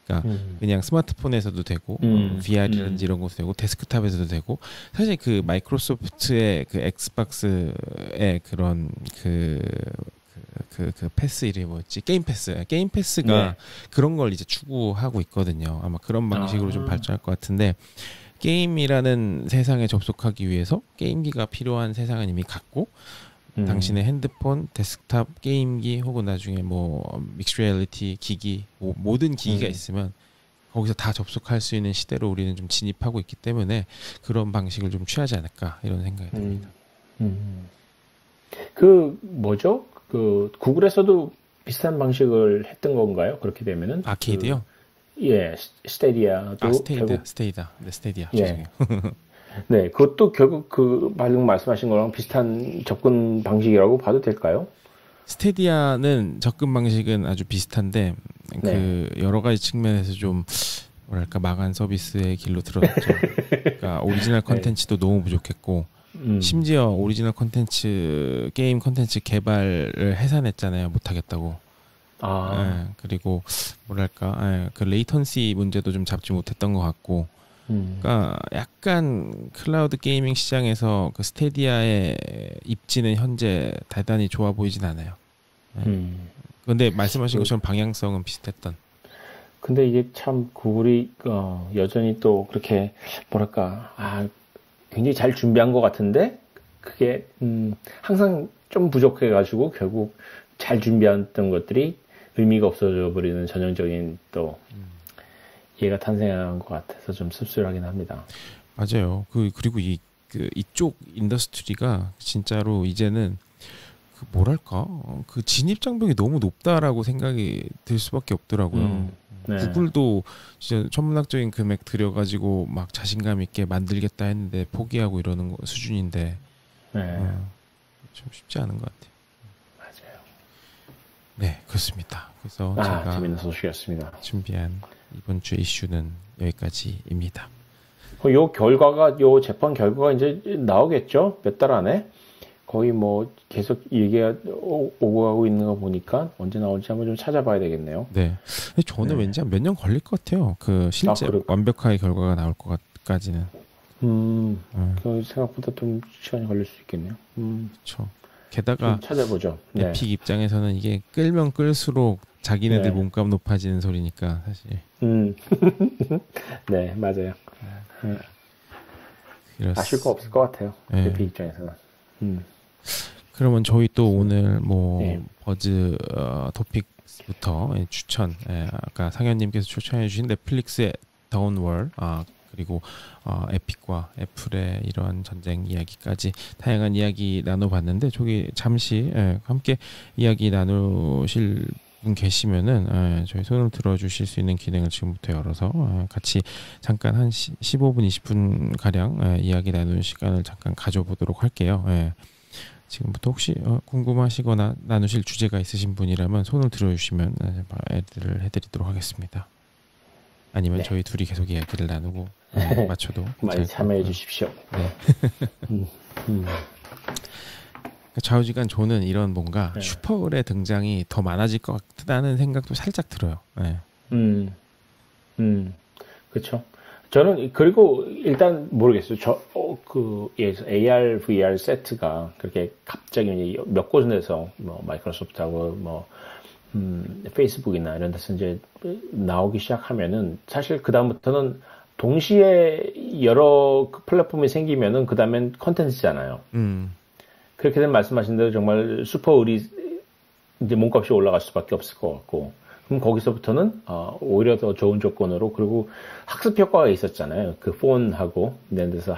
그러니까 그냥 스마트폰에서도 되고 VR이라든지 이런 것도 되고 데스크탑에서도 되고 사실 그 마이크로소프트의 그 엑스박스의 그런 그 패스 이름이 뭐였지? 게임 패스가 그런 걸 이제 추구하고 있거든요. 아마 그런 방식으로 좀 발전할 것 같은데 게임이라는 세상에 접속하기 위해서 게임기가 필요한 세상은 이미 갔고 당신의 핸드폰, 데스크탑, 게임기 혹은 나중에 뭐 믹스 리얼리티 기기 모든 기기가 있으면 거기서 다 접속할 수 있는 시대로 우리는 좀 진입하고 있기 때문에 그런 방식을 좀 취하지 않을까 이런 생각이 듭니다. 그 뭐죠? 그 구글에서도 비슷한 방식을 했던 건가요? 그렇게 되면은 아케이드요? 스테디아도 스테디아. 예. 네, 그것도 결국 방금 말씀하신 거랑 비슷한 접근 방식이라고 봐도 될까요? 스테디아는 접근 방식은 아주 비슷한데 그 여러 가지 측면에서 좀 뭐랄까 마감 서비스의 길로 들어갔죠. 그러니까 오리지널 컨텐츠도 너무 부족했고 심지어 오리지널 컨텐츠 게임 컨텐츠 개발을 해산했잖아요. 못하겠다고. 그리고 뭐랄까 그 레이턴시 문제도 좀 잡지 못했던 것 같고. 그러니까 약간 클라우드 게이밍 시장에서 그 스테디아의 입지는 현재 대단히 좋아 보이진 않아요. 그런데 말씀하신 것처럼 방향성은 비슷했던. 근데 이게 참 구글이 여전히 또 그렇게 뭐랄까 굉장히 잘 준비한 것 같은데 그게 항상 좀 부족해가지고 결국 잘 준비했던 것들이 의미가 없어져 버리는 전형적인 또 얘가 탄생한 것 같아서 좀 씁쓸하긴 합니다. 맞아요. 그리고 이쪽 인더스트리가 진짜로 이제는 그 뭐랄까 그 진입 장벽이 너무 높다라고 생각이 들 수밖에 없더라고요. 구글도 진짜 천문학적인 금액 들여가지고 막 자신감 있게 만들겠다 했는데 포기하고 이러는 거 수준인데 좀 쉽지 않은 것 같아요. 맞아요. 네, 그렇습니다. 그래서 제가 재밌는 소식이었습니다. 준비한 이번 주 이슈는 여기까지입니다. 요 재판 결과가 이제 나오겠죠? 몇 달 안에? 거의 뭐 계속 얘기가 오고 가고 있는 거 보니까 언제 나올지 한번 좀 찾아봐야 되겠네요. 네. 저는 왠지 한 몇 년 걸릴 것 같아요. 그 실제 완벽하게 결과가 나올 것까지는. 생각보다 좀 시간이 걸릴 수 있겠네요. 그렇죠. 게다가 찾아보죠. 에픽 입장에서는 이게 끌면 끌수록 자기네들 몸값 높아지는 소리니까 사실. 네, 맞아요. 아실 거 없을 것 같아요. 에픽 입장에서는. 그러면 저희 또 오늘 버즈 토픽부터 추천, 아까 상현님께서 추천해주신 넷플릭스의 다운월, 그리고 에픽과 애플의 이러한 전쟁 이야기까지 다양한 이야기 나눠봤는데 저기 잠시 함께 이야기 나누실 분 계시면은 저희 손을 들어주실 수 있는 기능을 지금부터 열어서 같이 잠깐 한 15분 20분 가량 이야기 나누는 시간을 잠깐 가져보도록 할게요. 지금부터 혹시 궁금하시거나 나누실 주제가 있으신 분이라면 손을 들어주시면 애들을 해드리도록 하겠습니다. 아니면 저희 둘이 계속 이야기를 나누고 맞춰도 많이 참여해 주십시오. 네. 좌우지간 저는 이런 뭔가 슈퍼을의 등장이 더 많아질 것 같다는 생각도 살짝 들어요. 그렇죠. 저는 그리고 일단 모르겠어요. AR, VR 세트가 그렇게 갑자기 몇 곳에서 뭐 마이크로소프트하고 페이스북이나 이런 데서 이제 나오기 시작하면은 사실 그 다음부터는 동시에 여러 플랫폼이 생기면은 그 다음엔 컨텐츠잖아요. 그렇게 된 말씀하신 대로 정말 슈퍼을이 이제 몸값이 올라갈 수밖에 없을 것 같고, 그럼 거기서부터는 오히려 더 좋은 조건으로, 그리고 학습 효과가 있었잖아요. 그 폰하고 그래서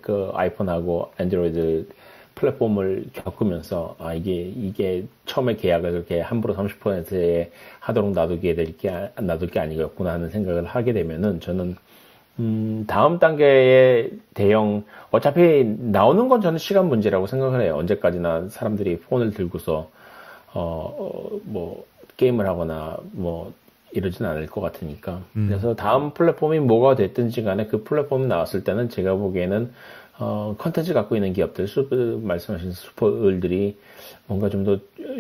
그 아이폰하고 안드로이드 플랫폼을 겪으면서 이게 처음에 계약을 그렇게 함부로 30%에 하도록 놔둘 게 아니겠구나 하는 생각을 하게 되면은 저는 다음 단계의 대형, 어차피 나오는 건 저는 시간 문제라고 생각을 해요. 언제까지나 사람들이 폰을 들고서 뭐 게임을 하거나 뭐 이러진 않을 것 같으니까. 그래서 다음 플랫폼이 뭐가 됐든지 간에 그 플랫폼이 나왔을 때는 제가 보기에는 컨텐츠 갖고 있는 기업들, 말씀하신 슈퍼을들이 뭔가 좀 더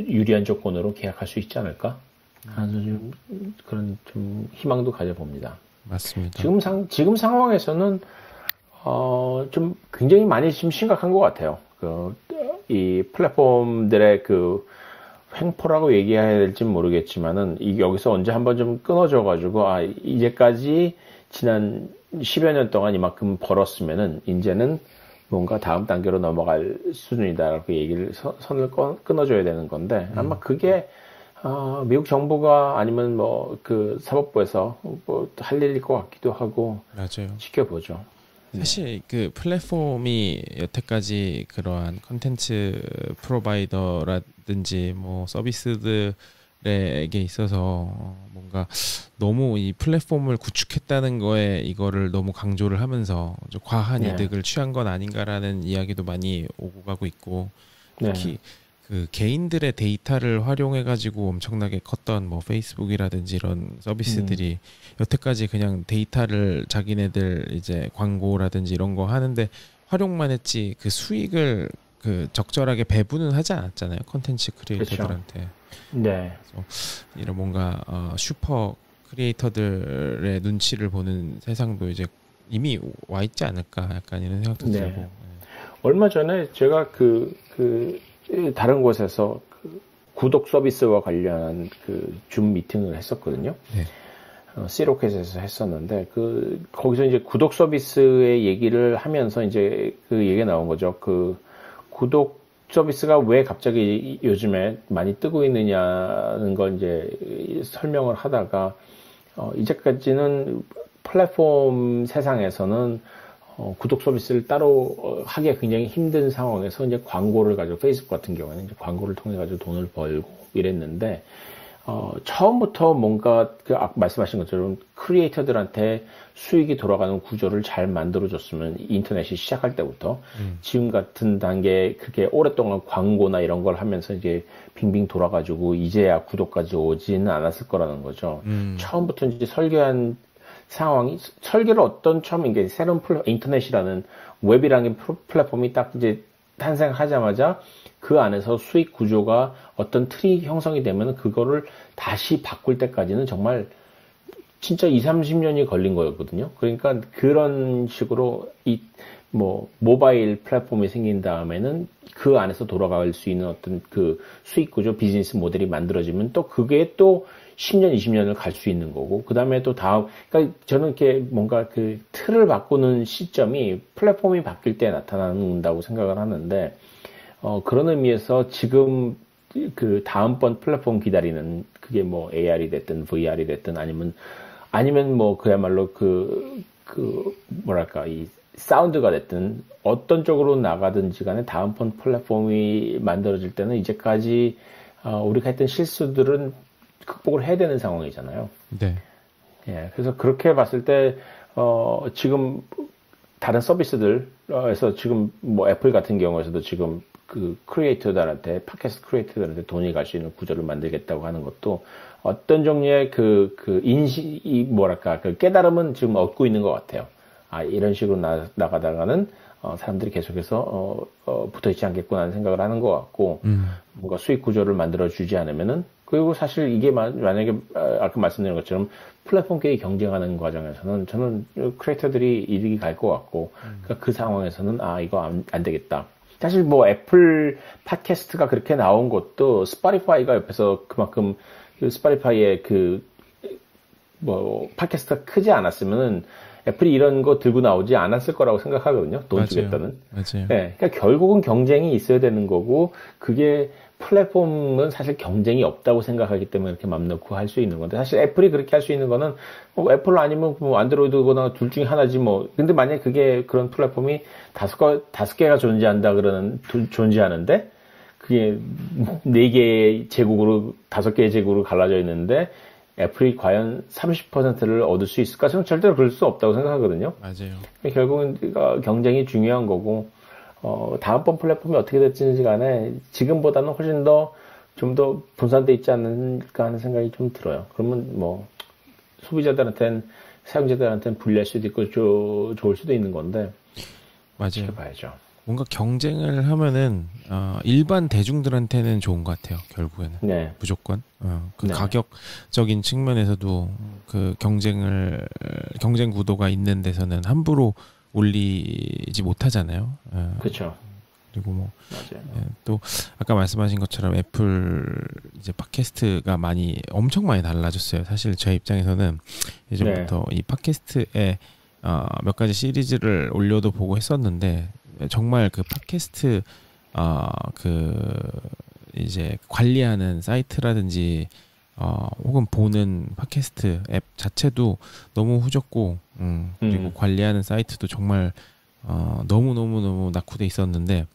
유리한 조건으로 계약할 수 있지 않을까? 하는 그런 좀 희망도 가져봅니다. 맞습니다. 지금 상황에서는 좀 굉장히 많이 지금 심각한 것 같아요. 이 플랫폼들의 그 횡포라고 얘기해야 될지 모르겠지만은 여기서 언제 한번 좀 끊어져가지고 이제까지 지난 10여 년 동안 이만큼 벌었으면은 이제는 뭔가 다음 단계로 넘어갈 수준이다라고 얘기를 선을 끊어줘야 되는 건데 아마 그게 미국 정부가 아니면 뭐 그 사법부에서 뭐 할 일일 것 같기도 하고. 맞아요. 지켜보죠. 사실 그 플랫폼이 여태까지 그러한 컨텐츠 프로바이더라든지 뭐 서비스들에게 있어서 뭔가 너무 이 플랫폼을 구축했다는 거에 이거를 너무 강조를 하면서 좀 과한 이득을 취한 건 아닌가라는 이야기도 많이 오고 가고 있고, 특히 그 개인들의 데이터를 활용해 가지고 엄청나게 컸던 뭐 페이스북이라든지 이런 서비스들이 여태까지 그냥 데이터를 자기네들 이제 광고라든지 이런 거 하는데 활용만 했지 그 수익을 그 적절하게 배분은 하지 않았잖아요, 콘텐츠 크리에이터들한테. 그렇죠. 네. 그래서 이런 뭔가 슈퍼 크리에이터들의 눈치를 보는 세상도 이제 이미 와 있지 않을까, 약간 이런 생각도 들고. 네. 얼마 전에 제가 다른 곳에서 구독 서비스와 관련한 줌 미팅을 했었거든요. 네. C로켓에서 했었는데 거기서 이제 구독 서비스의 얘기를 하면서 이제 그 얘기가 나온 거죠. 구독 서비스가 왜 갑자기 요즘에 많이 뜨고 있느냐는 걸 이제 설명을 하다가 이제까지는 플랫폼 세상에서는 구독 서비스를 따로 하기가 굉장히 힘든 상황에서 이제 광고를 가지고, 페이스북 같은 경우에는 이제 광고를 통해 가지고 돈을 벌고 이랬는데, 처음부터 뭔가 말씀하신 것처럼 크리에이터들한테 수익이 돌아가는 구조를 잘 만들어줬으면, 인터넷이 시작할 때부터 지금 같은 단계에 그렇게 오랫동안 광고나 이런 걸 하면서 이제 빙빙 돌아가지고 이제야 구독까지 오지는 않았을 거라는 거죠. 처음부터 이제 설계한 상황이, 설계를 처음 이게 새로운 인터넷이라는 웹이라는 플랫폼이 딱 이제 탄생하자마자 그 안에서 수익 구조가 어떤 틀이 형성이 되면 그거를 다시 바꿀 때까지는 정말 진짜 20-30년이 걸린 거였거든요. 그러니까 그런 식으로 모바일 플랫폼이 생긴 다음에는 그 안에서 돌아갈 수 있는 어떤 그 수익 구조, 비즈니스 모델이 만들어지면 또 그게 또 10년, 20년을 갈 수 있는 거고, 그 다음에 또 그러니까 저는 이렇게 뭔가 그 틀을 바꾸는 시점이 플랫폼이 바뀔 때 나타난다고 생각을 하는데, 그런 의미에서 지금 그 다음번 플랫폼 기다리는, 그게 뭐 AR이 됐든 VR이 됐든 아니면 뭐 그야말로 뭐랄까, 이 사운드가 됐든 어떤 쪽으로 나가든지 간에 다음번 플랫폼이 만들어질 때는 이제까지 우리가 했던 실수들은 극복을 해야 되는 상황이잖아요. 네. 예, 그래서 그렇게 봤을 때, 지금 다른 서비스들에서 지금 뭐 애플 같은 경우에서도 지금 그 크리에이터들한테, 팟캐스트 크리에이터들한테 돈이 갈 수 있는 구조를 만들겠다고 하는 것도 어떤 종류의 뭐랄까, 그 깨달음은 지금 얻고 있는 것 같아요. 이런 식으로 나가다가는 사람들이 계속해서 붙어있지 않겠구나 하는 생각을 하는 것 같고, 뭔가 수익 구조를 만들어주지 않으면은, 그리고 사실 이게 만약에 아까 말씀드린 것처럼 플랫폼끼리 경쟁하는 과정에서는 저는 크리에이터들이 이득이 갈 것 같고, 그러니까 그 상황에서는 이거 안 되겠다. 사실 뭐 애플 팟캐스트가 그렇게 나온 것도 스포티파이가 옆에서 그만큼 스포티파이의 팟캐스트가 크지 않았으면은 애플이 이런 거 들고 나오지 않았을 거라고 생각하거든요. 돈 맞아요. 주겠다는. 맞아요. 네, 그러니까 결국은 경쟁이 있어야 되는 거고 그게 플랫폼은 사실 경쟁이 없다고 생각하기 때문에 이렇게 맘 놓고 할 수 있는 건데 사실 애플이 그렇게 할 수 있는 거는 뭐 애플 아니면 뭐 안드로이드거나 둘 중에 하나지 뭐. 근데 만약에 그게 그런 플랫폼이 다섯 개가 존재하는데 그게 네 개의 제국으로 5개의 제국으로 갈라져 있는데 애플이 과연 30%를 얻을 수 있을까? 저는 절대로 그럴 수 없다고 생각하거든요. 맞아요. 결국은 경쟁이 중요한 거고 다음번 플랫폼이 어떻게 될지 간에 지금보다는 훨씬 더 좀 더 분산돼 있지 않을까 하는 생각이 좀 들어요. 그러면 뭐 소비자들한테는 사용자들한테는 불리할 수도 있고 좋을 수도 있는 건데 맞아요. 지켜봐야죠. 뭔가 경쟁을 하면은 일반 대중들한테는 좋은 것 같아요. 결국에는 네. 무조건 그 네. 가격적인 측면에서도 그 경쟁 구도가 있는 데서는 함부로 올리지 못하잖아요. 그렇죠. 그리고 뭐 맞아요. 또 아까 말씀하신 것처럼 애플 이제 팟캐스트가 엄청 많이 달라졌어요. 사실 제 입장에서는 예전부터 이 팟캐스트에 몇 가지 시리즈를 올려도 보고 했었는데 정말 그 팟캐스트 그 이제 관리하는 사이트라든지 혹은 보는 팟캐스트 앱 자체도 너무 후졌고 그리고 관리하는 사이트도 정말 너무 낙후돼 있었는데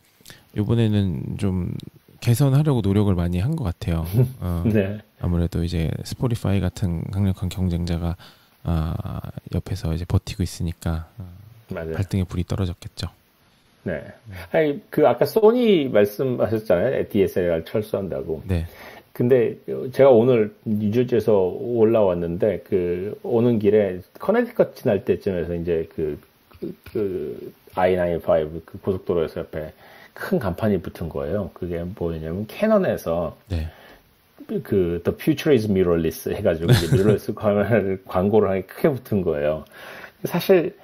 이번에는 좀 개선하려고 노력을 많이 한 것 같아요. 네. 아무래도 이제 스포티파이 같은 강력한 경쟁자가 옆에서 이제 버티고 있으니까 맞아요. 발등에 불이 떨어졌겠죠. 네. 아니, 아까 소니 말씀하셨잖아요. DSLR 철수한다고. 네. 근데 제가 오늘 뉴저지에서 올라왔는데 오는 길에 커네티컷 지날 때쯤에서 이제 I-95 고속도로에서 옆에 큰 간판이 붙은 거예요. 그게 뭐냐면 캐논에서 네. The future is mirrorless 해가지고 이제 mirrorless 광고를 하게 크게 붙은 거예요. 사실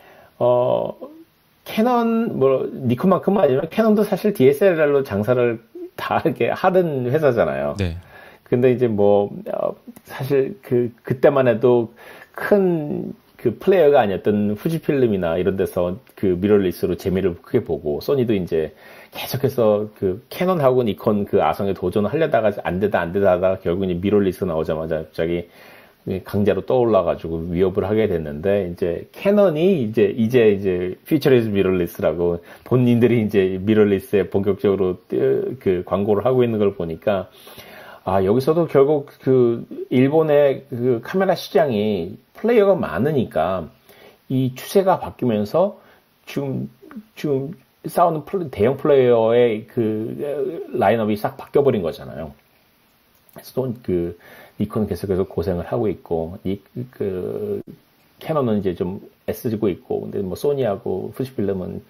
캐논 니콘만큼은 아니지만 캐논도 사실 DSLR로 장사를 다 이렇게 하던 회사잖아요. 네. 근데 이제 사실 그때만 해도 큰 플레이어가 아니었던 후지필름이나 이런 데서 미러리스로 재미를 크게 보고 소니도 이제 계속해서 캐논하고 니콘 아성에 도전을 하려다가 안 되다 하다가 결국 이제 미러리스 나오자마자 갑자기 강제로 떠올라가지고 위협을 하게 됐는데 이제 캐논이 이제 퓨처리즈 미러리스라고 본인들이 이제 미러리스에 본격적으로 광고를 하고 있는 걸 보니까 여기서도 결국 일본의 카메라 시장이 플레이어가 많으니까 이 추세가 바뀌면서 지금 싸우는 대형 플레이어의 라인업이 싹 바뀌어버린 거잖아요. 그래서 또 니콘은 계속해서 고생을 하고 있고, 캐논은 이제 좀 애쓰고 있고, 근데 소니하고 후지필름은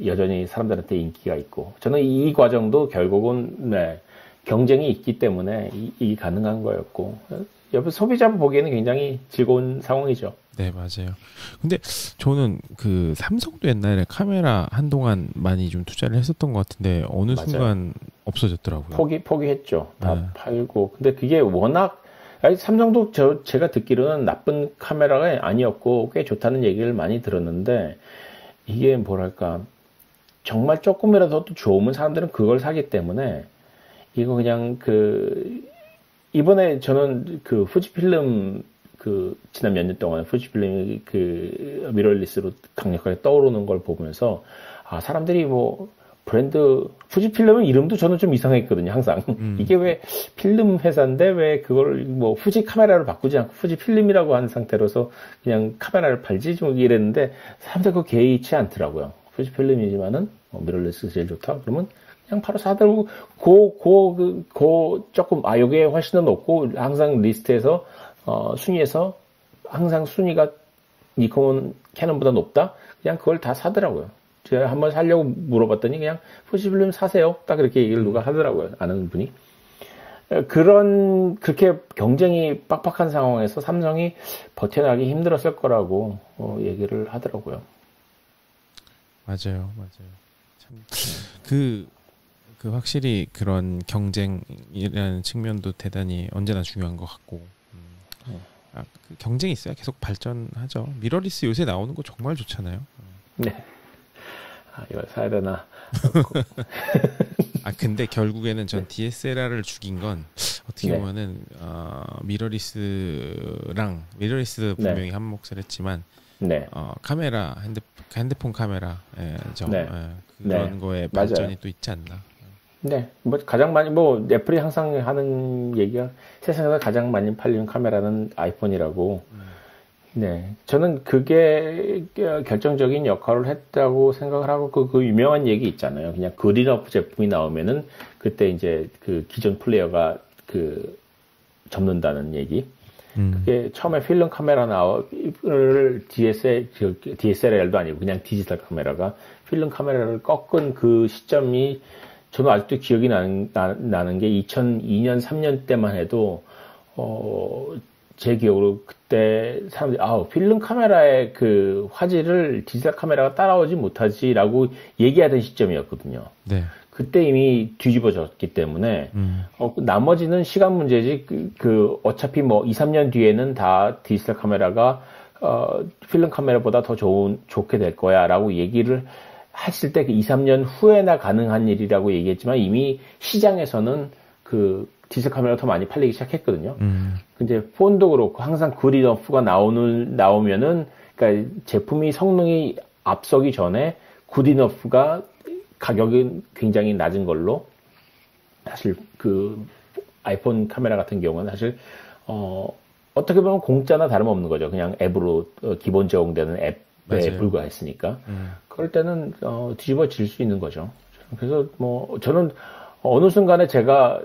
여전히 사람들한테 인기가 있고, 저는 이 과정도 결국은, 경쟁이 있기 때문에 이 가능한 거였고, 옆에 소비자 보기에는 굉장히 즐거운 상황이죠. 네, 맞아요. 근데 저는 삼성도 옛날에 카메라 한동안 많이 좀 투자를 했었던 것 같은데 어느 맞아요. 순간 없어졌더라고요. 포기했죠. 다 팔고. 근데 그게 워낙 삼성도 제가 듣기로는 나쁜 카메라가 아니었고 꽤 좋다는 얘기를 많이 들었는데 이게 뭐랄까 정말 조금이라도 좋으면 사람들은 그걸 사기 때문에 이거 그냥 이번에 저는 후지필름 지난 몇 년 동안 후지필름이 미러리스로 강력하게 떠오르는 걸 보면서 사람들이 브랜드 후지필름은 이름도 저는 좀 이상했거든요. 항상 이게 왜 필름 회사인데 왜 그걸 후지 카메라로 바꾸지 않고 후지필름이라고 한 상태로서 그냥 카메라를 팔지 좀 이랬는데 사람들 그거 개의치 않더라고요. 후지필름이지만은 미러리스 제일 좋다. 그러면 그냥 바로 사들고 조금 요게 훨씬 더 높고 항상 리스트에서 순위에서 항상 순위가 니콘 캐논보다 높다. 그냥 그걸 다 사더라고요. 제가 한번 사려고 물어봤더니 그냥 후지필름 사세요. 딱 그렇게 얘기를 누가 하더라고요. 아는 분이. 그렇게 경쟁이 빡빡한 상황에서 삼성이 버텨나기 힘들었을 거라고 얘기를 하더라고요. 맞아요. 참 확실히 그런 경쟁이라는 측면도 대단히 언제나 중요한 것 같고 그 경쟁이 있어야 계속 발전하죠. 미러리스 요새 나오는 거 정말 좋잖아요. 네. 이걸 사야 되나? 근데 결국에는 전 DSLR을 죽인 건 어떻게 네. 보면은 미러리스도 분명히 한 몫을 했지만 네. 카메라 핸드폰 카메라 네. 그런 거에 발전이 맞아요. 또 있지 않나. 네, 뭐 가장 많이 애플이 항상 하는 얘기가 세상에서 가장 많이 팔리는 카메라는 아이폰이라고. 네, 저는 그게 결정적인 역할을 했다고 생각을 하고 그 유명한 얘기 있잖아요. 그냥 그린업 제품이 나오면은 그때 이제 그 기존 플레이어가 접는다는 얘기. 그게 처음에 필름 카메라 DSLR도 아니고 그냥 디지털 카메라가 필름 카메라를 꺾은 그 시점이 저는 아직도 기억이 나는 게 2002년, 3년 때만 해도, 제 기억으로 그때 사람들이, 필름 카메라의 그 화질을 디지털 카메라가 따라오지 못하지라고 얘기하던 시점이었거든요. 네. 그때 이미 뒤집어졌기 때문에, 나머지는 시간 문제지, 어차피 2, 3년 뒤에는 다 디지털 카메라가, 필름 카메라보다 더 좋게 될 거야, 라고 얘기를 했을 때 그 2, 3년 후에나 가능한 일이라고 얘기했지만 이미 시장에서는 그 디지털 카메라가 더 많이 팔리기 시작했거든요. 근데 폰도 그렇고 항상 굿이너프가 나오면은 그러니까 제품이 성능이 앞서기 전에 굿이너프가 가격이 굉장히 낮은 걸로 사실 그 아이폰 카메라 같은 경우는 사실 어떻게 보면 공짜나 다름없는 거죠. 그냥 앱으로 기본 제공되는 앱에 맞아요. 불과했으니까. 그럴 때는 뒤집어질 수 있는 거죠. 그래서 저는 어느 순간에 제가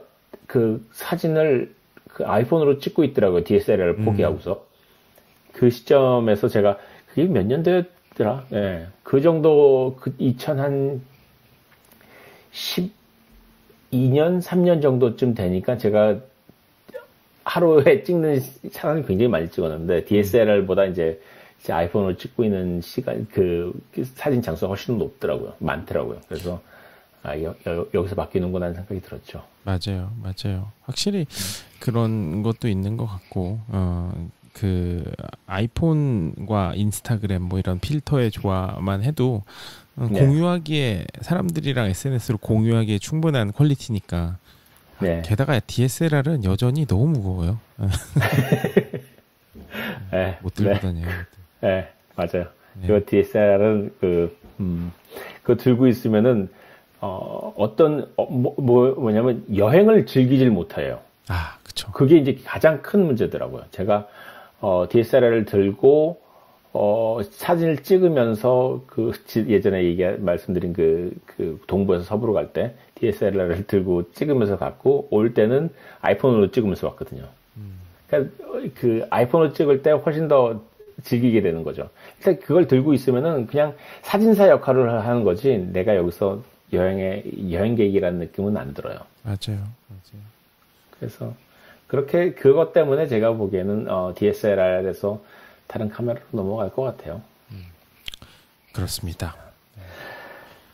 그 사진을 그 아이폰으로 찍고 있더라고요. DSLR을 포기하고서. 그 시점에서 제가 그게 몇 년도였더라? 예. 그 정도 2012년, 3년 정도쯤 되니까 제가 하루에 찍는 사람이 굉장히 많이 찍었는데 DSLR보다 이제 아이폰으로 찍고 있는 시간, 그 사진 장수가 훨씬 높더라고요. 많더라고요. 그래서, 여기서 바뀌는구나 하는 생각이 들었죠. 맞아요. 확실히 그런 것도 있는 것 같고, 그 아이폰과 인스타그램 이런 필터의 조화만 해도 공유하기에 사람들이랑 SNS로 공유하기에 충분한 퀄리티니까. 네. 게다가 DSLR은 여전히 너무 무거워요. 네. 못 들고 다녀요. 네, 맞아요. 이 DSLR은 그거 들고 있으면은 뭐냐면 여행을 즐기질 못해요. 그쵸. 그게 이제 가장 큰 문제더라고요. 제가 DSLR을 들고 사진을 찍으면서 예전에 말씀드린 그 동부에서 서부로 갈 때 DSLR을 들고 찍으면서 갔고 올 때는 아이폰으로 찍으면서 왔거든요. 그러니까 그 아이폰으로 찍을 때 훨씬 더 즐기게 되는 거죠. 일단 그걸 들고 있으면은 그냥 사진사 역할을 하는 거지 내가 여기서 여행객이라는 느낌은 안 들어요. 맞아요. 그래서 그것 때문에 제가 보기에는 DSLR에서 다른 카메라로 넘어갈 것 같아요. 그렇습니다.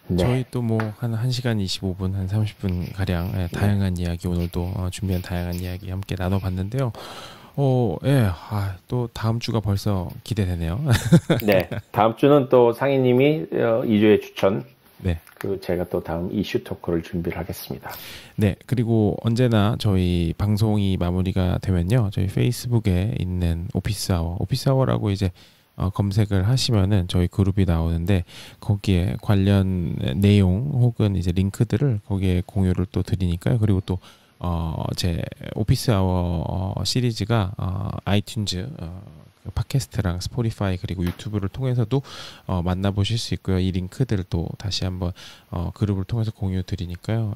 네. 저희 또 한 1시간 25분, 한 30분 가량 다양한 이야기 오늘도 준비한 다양한 이야기 함께 나눠봤는데요. 또 다음 주가 벌써 기대되네요. 네, 다음 주는 또 상희님이 2주의 추천. 네. 그리고 제가 또 다음 이슈 토크를 준비를 하겠습니다. 네, 그리고 언제나 저희 방송이 마무리가 되면요, 저희 페이스북에 있는 오피스아워라고 이제 검색을 하시면은 저희 그룹이 나오는데 거기에 관련 내용 혹은 이제 링크들을 거기에 공유를 또 드리니까요. 그리고 또 제 오피스아워 시리즈가 아이튠즈 팟캐스트랑 스포티파이 그리고 유튜브를 통해서도 만나보실 수 있고요. 이 링크들을 또 다시 한번 그룹을 통해서 공유 드리니까요.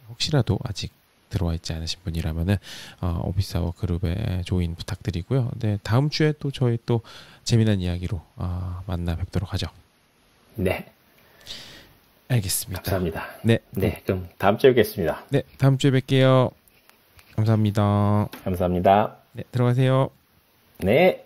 혹시라도 아직 들어와 있지 않으신 분이라면은 오피스아워 그룹에 조인 부탁드리고요. 네, 다음 주에 또 저희 또 재미난 이야기로 만나 뵙도록 하죠. 네. 알겠습니다. 감사합니다. 네. 네, 그럼 다음 주에 뵙겠습니다. 네, 다음 주에 뵐게요. 감사합니다. 감사합니다. 네, 들어가세요. 네.